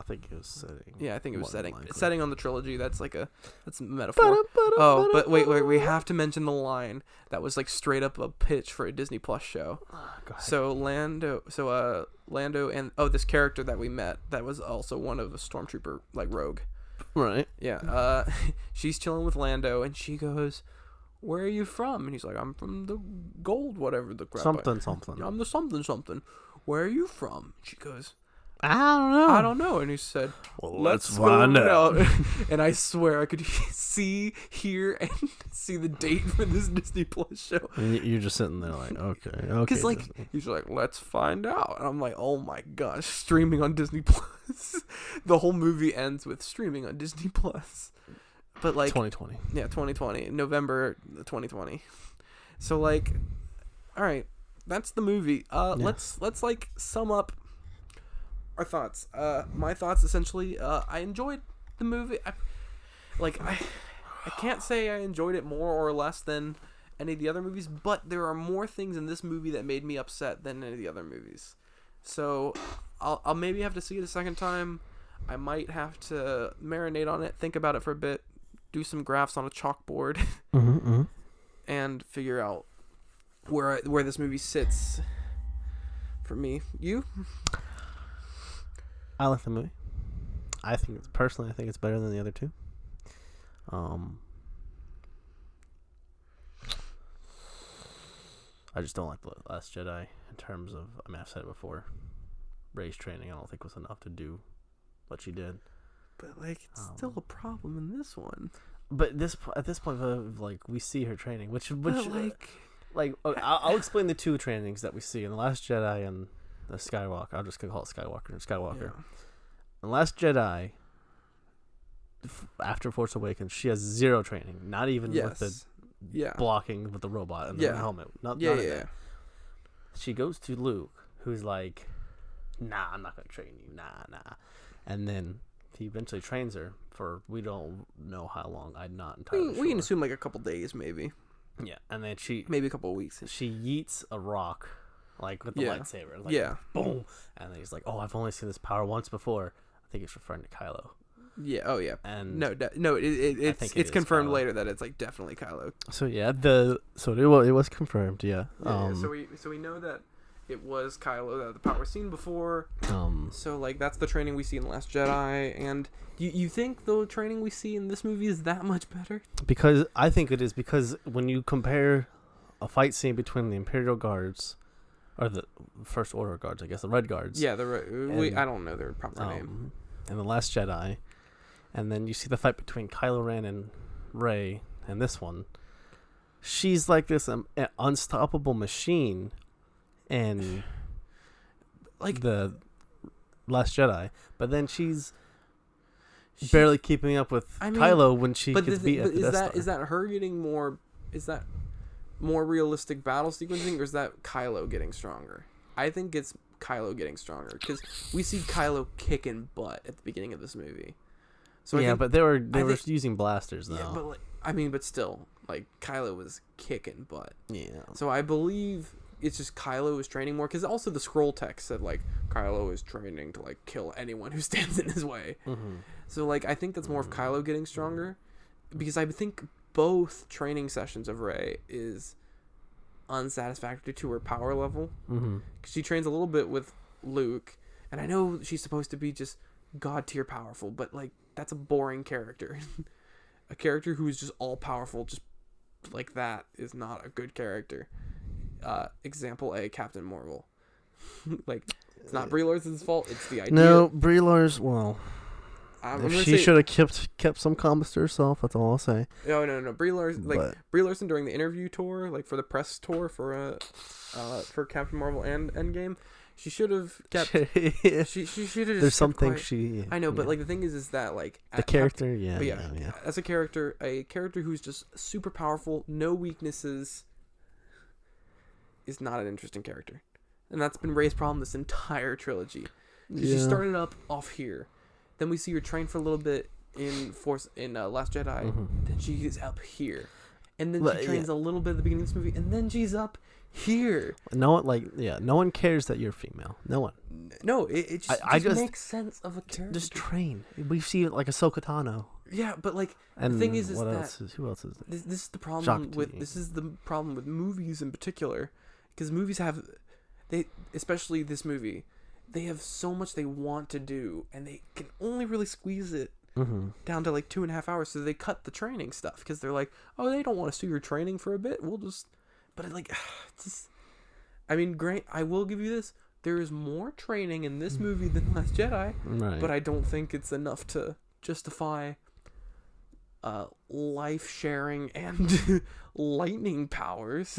I think it was setting. Yeah, I think it was setting. Setting on the trilogy. That's a metaphor. Oh, but wait. We have to mention the line that was like straight up a pitch for a Disney Plus show. So Lando, and this character that we met that was also one of a stormtrooper, like rogue. Right. Yeah. She's chilling with Lando, and she goes, "Where are you from?" And he's like, "I'm from the gold, whatever the crap." Something. I'm the something. Where are you from? She goes, I don't know. And he said, well, let's find out. And I swear I could hear and see the date for this Disney Plus show. And you're just sitting there like, okay. Because like, he's like, let's find out. And I'm like, oh my gosh, streaming on Disney Plus. The whole movie ends with streaming on Disney Plus. But like 2020. Yeah, 2020. November 2020. So like, all right, that's the movie. Let's like sum up our thoughts. My thoughts essentially, I enjoyed the movie. I can't say I enjoyed it more or less than any of the other movies, but there are more things in this movie that made me upset than any of the other movies. So I'll maybe have to see it a second time. I might have to marinate on it, think about it for a bit, do some graphs on a chalkboard, and figure out where this movie sits for me. You? I like the movie. I think it's better than the other two. I just don't like the Last Jedi in terms of. I mean, I've said it before. Rey's training, I don't think was enough to do what she did. But like, it's still a problem in this one. But at this point, like, we see her training, which I'll explain the two trainings that we see in the Last Jedi and the Skywalker. I'm just gonna call it Skywalker. Yeah. In Last Jedi, after Force Awakens, she has zero training, not even with the blocking with the robot and the helmet. That. She goes to Luke, who's like, "Nah, I'm not gonna train you. Nah." And then he eventually trains her for we don't know how long. I'm not entirely sure. We can assume like a couple days, maybe. Yeah, and then maybe a couple of weeks. She yeets a rock, like with the lightsaber. Like, boom. And then he's like, "Oh, I've only seen this power once before." I think it's referring to Kylo. Yeah. Oh, yeah. And it's confirmed Kylo. later that it's like definitely Kylo. So yeah, it was confirmed. Yeah. So we know that it was Kylo, that the power was seen before. So like that's the training we see in Last Jedi, and you think the training we see in this movie is that much better? Because I think it is, because when you compare a fight scene between the Imperial Guards, or the First Order Guards, I guess the Red Guards. Yeah, I don't know their proper name. And the Last Jedi, and then you see the fight between Kylo Ren and Rey and this one, she's like this unstoppable machine, and Like the Last Jedi, but then she's barely keeping up with Kylo when she gets beat at the Death Star. Is that her getting more? Is that more realistic battle sequencing, or is that Kylo getting stronger? I think it's Kylo getting stronger because we see Kylo kicking butt at the beginning of this movie. So yeah, but they were using blasters though. Yeah, but but still, like Kylo was kicking butt. Yeah. So I believe it's just Kylo is training more because also the scroll text said like Kylo is training to like kill anyone who stands in his way. Mm-hmm. So like I think that's more of Kylo getting stronger because I think both training sessions of Rey is unsatisfactory to her power level. Mm-hmm. Cause she trains a little bit with Luke, and I know she's supposed to be just god tier powerful, but like that's a boring character. A character who is just all powerful, just like that, is not a good character. Example A, Captain Marvel. Like it's not Brie Larson's fault; it's the idea. No, Brie Larson. Well, she should have kept some comments to herself. That's all I'll say. No. Brie Larson during the interview tour, like for the press tour for Captain Marvel and Endgame, she should have kept. she should have. There's something quiet. she. I know, but like the thing is that like the character, as a character who's just super powerful, no weaknesses, is not an interesting character, and that's been Rey's problem this entire trilogy. She started up off here. Then we see her train for a little bit in Last Jedi. Mm-hmm. Then she's up here, and then she trains a little bit at the beginning of this movie, and then she's up here. No one cares that you're female. No one. No, it just makes sense of a character. Just train. We see it like Ahsoka Tano. Yeah, but like and the thing is who else is there? This is the problem with movies in particular, because movies especially this movie. They have so much they want to do, and they can only really squeeze it down to like 2.5 hours. So they cut the training stuff because they're like, oh, they don't want to see your training for a bit. We'll just, but like, I mean, great. I will give you this. There is more training in this movie than Last Jedi, right. But I don't think it's enough to justify life sharing and lightning powers,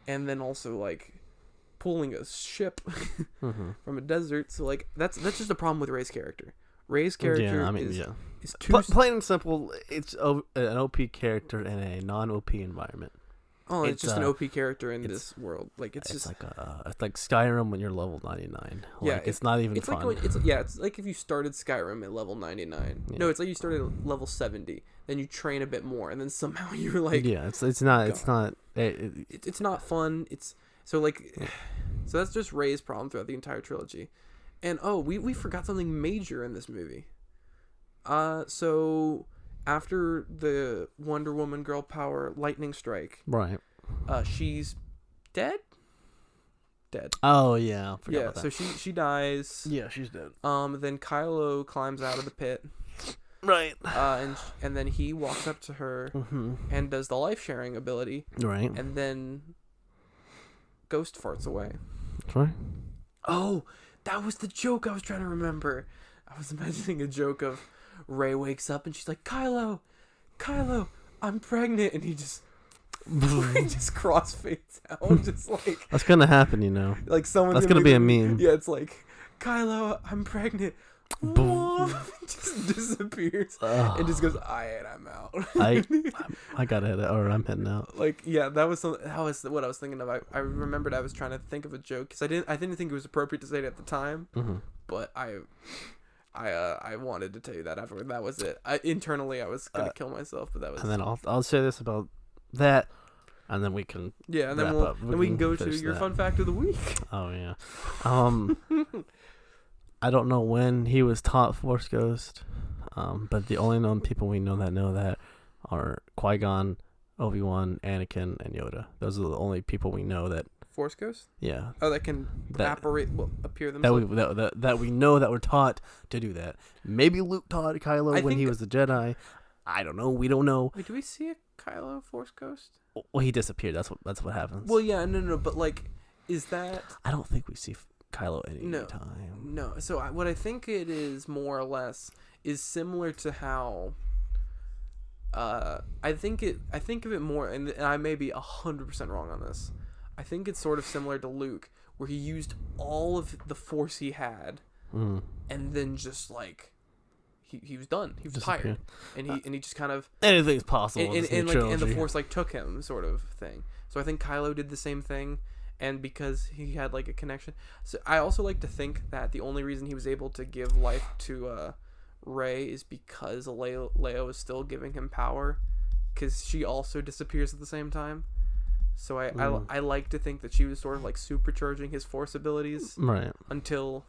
and then also like pulling a ship from a desert. So like that's just a problem with Rey's character. Rey's character is too plain and simple. It's an OP character in a non-OP environment. Oh, it's just an OP character in this world. Like it's just it's like Skyrim when you're level 99. Yeah, like, it's not even it's fun. Like it's like if you started Skyrim at level 99. Yeah. No, it's like you started at level 70, then you train a bit more, and then somehow you're like it's not fun. So that's just Rey's problem throughout the entire trilogy. And we forgot something major in this movie. So after the Wonder Woman girl power lightning strike, right? She's dead. Oh yeah, I forgot about that. So she dies. Yeah, she's dead. Then Kylo climbs out of the pit. Right. And then he walks up to her and does the life sharing ability. Right. And then Ghost farts away. That's right. Oh, that was the joke I was trying to remember. I was imagining a joke of Rey wakes up and she's like, Kylo, I'm pregnant, and he just crossfades out, just like that's gonna happen, you know. Like that's gonna be a meme. Yeah, it's like, Kylo, I'm pregnant. Boom. Just disappears and just goes, I'm out. I gotta head out, or I'm heading out. Like, yeah, that was what I was thinking of. I remembered I was trying to think of a joke because I didn't think it was appropriate to say it at the time, but I wanted to tell you that afterward. That was it. Internally I was gonna kill myself, but that was. And then I'll say this about that, and then we can and then we can go to your fun fact of the week. Oh yeah. I don't know when he was taught Force Ghost, but the only known people we know that are Qui-Gon, Obi-Wan, Anakin, and Yoda. Those are the only people we know that Force Ghost. Yeah. Oh, that can appear themselves. That we know that were taught to do that. Maybe Luke taught Kylo when he was a Jedi. I don't know. We don't know. Wait, do we see a Kylo Force Ghost? Well, he disappeared. That's what happens. Well, yeah, no, but like, is that? I don't think we see Kylo any time. No. So what I think it is more or less is similar to how I think of it more, and I may be 100% wrong on this. I think it's sort of similar to Luke, where he used all of the force he had, and then just like he was done. He was tired, and he just kind of anything's possible. And the force like took him, sort of thing. So I think Kylo did the same thing, and because he had like a connection. So I also like to think that the only reason he was able to give life to Rey is because Leia is still giving him power, because she also disappears at the same time. So I like to think that she was sort of like supercharging his force abilities, right, until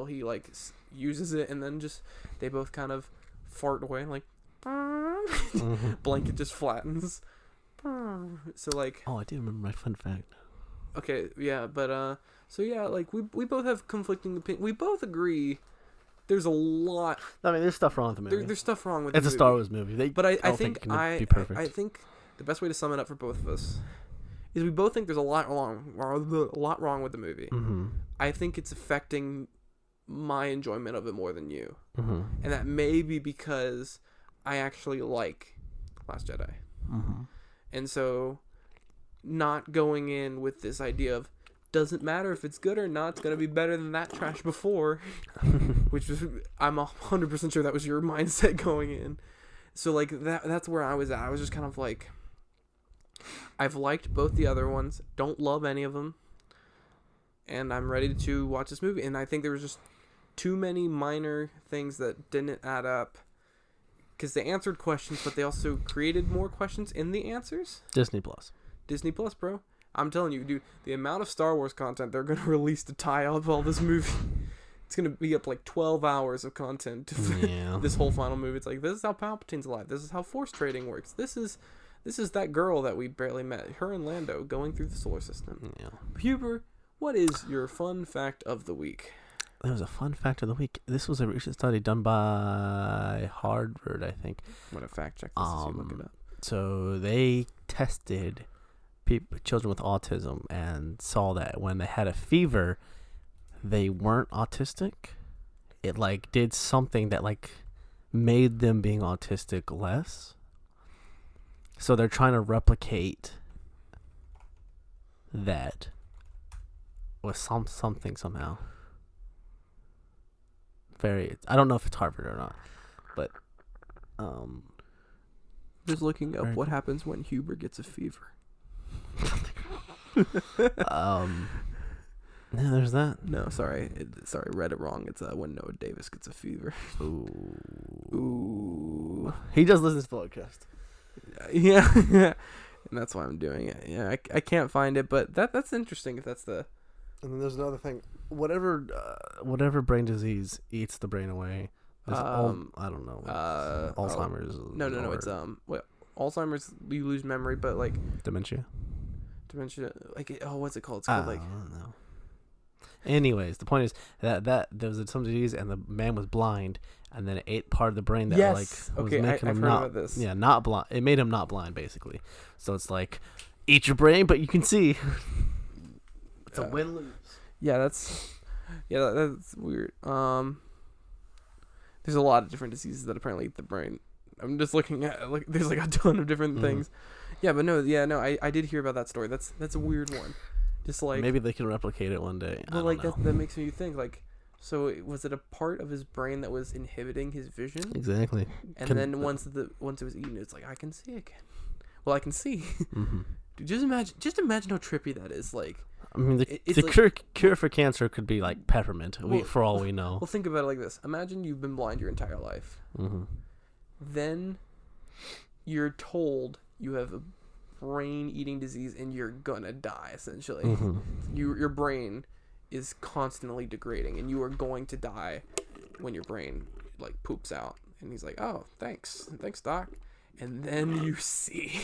he like uses it, and then just they both kind of fart away, like blanket just flattens. So like, I do remember my fun fact. Okay, yeah, but so yeah, like we both have conflicting opinions. We both agree there's a lot. I mean, there's stuff wrong with the movie. There's stuff wrong with it's the a movie. Star Wars movie. But I think be perfect. I think the best way to sum it up for both of us is we both think there's a lot wrong with the movie. I think it's affecting my enjoyment of it more than you, and that may be because I actually like Last Jedi, and so not going in with this idea of doesn't matter if it's good or not, it's gonna be better than that trash before, which was I'm 100% sure that was your mindset going in. So like that's where I was at. I was just kind of like, I've liked both the other ones, don't love any of them, and I'm ready to watch this movie. And I think there was just too many minor things that didn't add up, because they answered questions, but they also created more questions in the answers. Disney Plus, bro. I'm telling you, dude, the amount of Star Wars content they're going to release to tie up all this movie, it's going to be up like 12 hours of content. This whole final movie. It's like, this is how Palpatine's alive. This is how Force trading works. This is that girl that we barely met. Her and Lando going through the solar system. Yeah. Huber, what is your fun fact of the week? There was a fun fact of the week. This was a recent study done by Harvard, I think. I'm going to fact check this as you look it up. So they tested children with autism and saw that when they had a fever, they weren't autistic. It like did something that like made them being autistic less. So they're trying to replicate that with something somehow. I don't know if it's Harvard or not, but just looking up what happens when Huber gets a fever. Yeah, there's that. No, sorry, read it wrong. It's when Noah Davis gets a fever. Ooh. He does listen to the podcast. Yeah, and that's why I'm doing it. Yeah, I can't find it, but that's interesting. If that's the. And then there's another thing. Whatever brain disease eats the brain away. I don't know. Alzheimer's. No. It's Alzheimer's. You lose memory, but like dementia. Like what's it called? It's called like. I don't know. Anyways, the point is that there was some disease, and the man was blind, and then it ate part of the brain that was making him not. About this. Yeah, not blind. It made him not blind, basically. So it's like, eat your brain, but you can see. It's a win-lose. Yeah, that's weird. There's a lot of different diseases that apparently eat the brain. I'm just looking at there's like a ton of different things. Yeah, but I did hear about that story. That's a weird one. Just like maybe they can replicate it one day. Well, like that makes me think like, so was it a part of his brain that was inhibiting his vision? Exactly. And then once it was eaten, it's like I can see again. Well, I can see. Dude, just imagine how trippy that is. Like, I mean, the cure for cancer could be like peppermint. For all we know. Well, think about it like this: imagine you've been blind your entire life. Then you're told you have a brain-eating disease and you're gonna die. Essentially, your brain is constantly degrading, and you are going to die when your brain like poops out. And he's like, "Oh, thanks, doc." And then you see,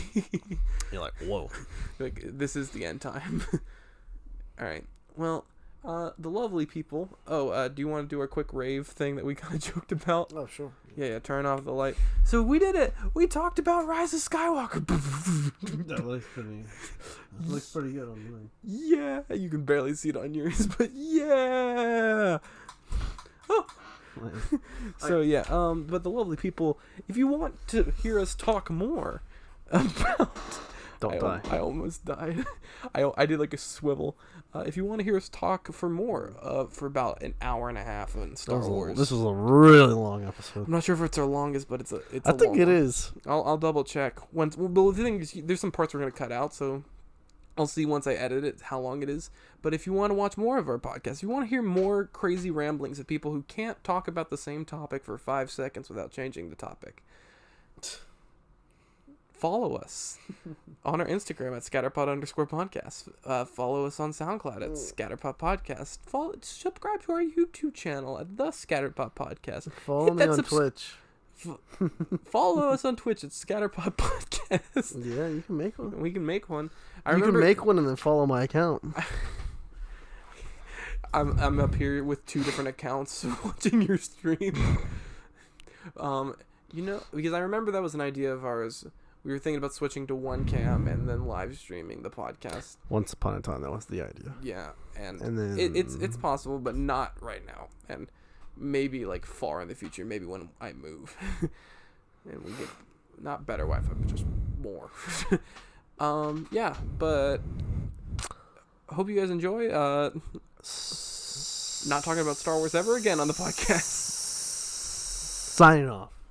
you're like, "Whoa!" Like, this is the end time. All right. Well, the lovely people. Oh, do you want to do our quick rave thing that we kind of joked about? Oh, sure. Yeah. Turn off the light. So we did it. We talked about Rise of Skywalker. That looks pretty good on mine. Yeah, you can barely see it on yours, but yeah. Oh, So yeah, but the lovely people, if you want to hear us talk more about, Don't die. I almost died. I did like a swivel. If you want to hear us talk for more, for about an hour and a half on Star Wars. This was a really long episode. I'm not sure if it's our longest, but it's I think it is. I'll double check once. Well, the thing is, there's some parts we're gonna cut out, so I'll see once I edit it how long it is. But if you want to watch more of our podcast, if you want to hear more crazy ramblings of people who can't talk about the same topic for 5 seconds without changing the topic, follow us on our Instagram at Scatterpot_podcast. Follow us on SoundCloud at Scatterpot Podcast. Subscribe to our YouTube channel at The Scatterpot Podcast. Follow me on Twitch. Follow us on Twitch at Scatterpot Podcast. Yeah, you can make one. We can make one. You can make one and then follow my account. I'm up here with 2 different accounts watching your stream. Because I remember that was an idea of ours. We were thinking about switching to 1 cam and then live streaming the podcast. Once upon a time, that was the idea. Yeah, and then it's possible, but not right now. And maybe like far in the future, maybe when I move and we get not better Wi-Fi, but just more. Yeah, but hope you guys enjoy. Not talking about Star Wars ever again on the podcast. Signing off.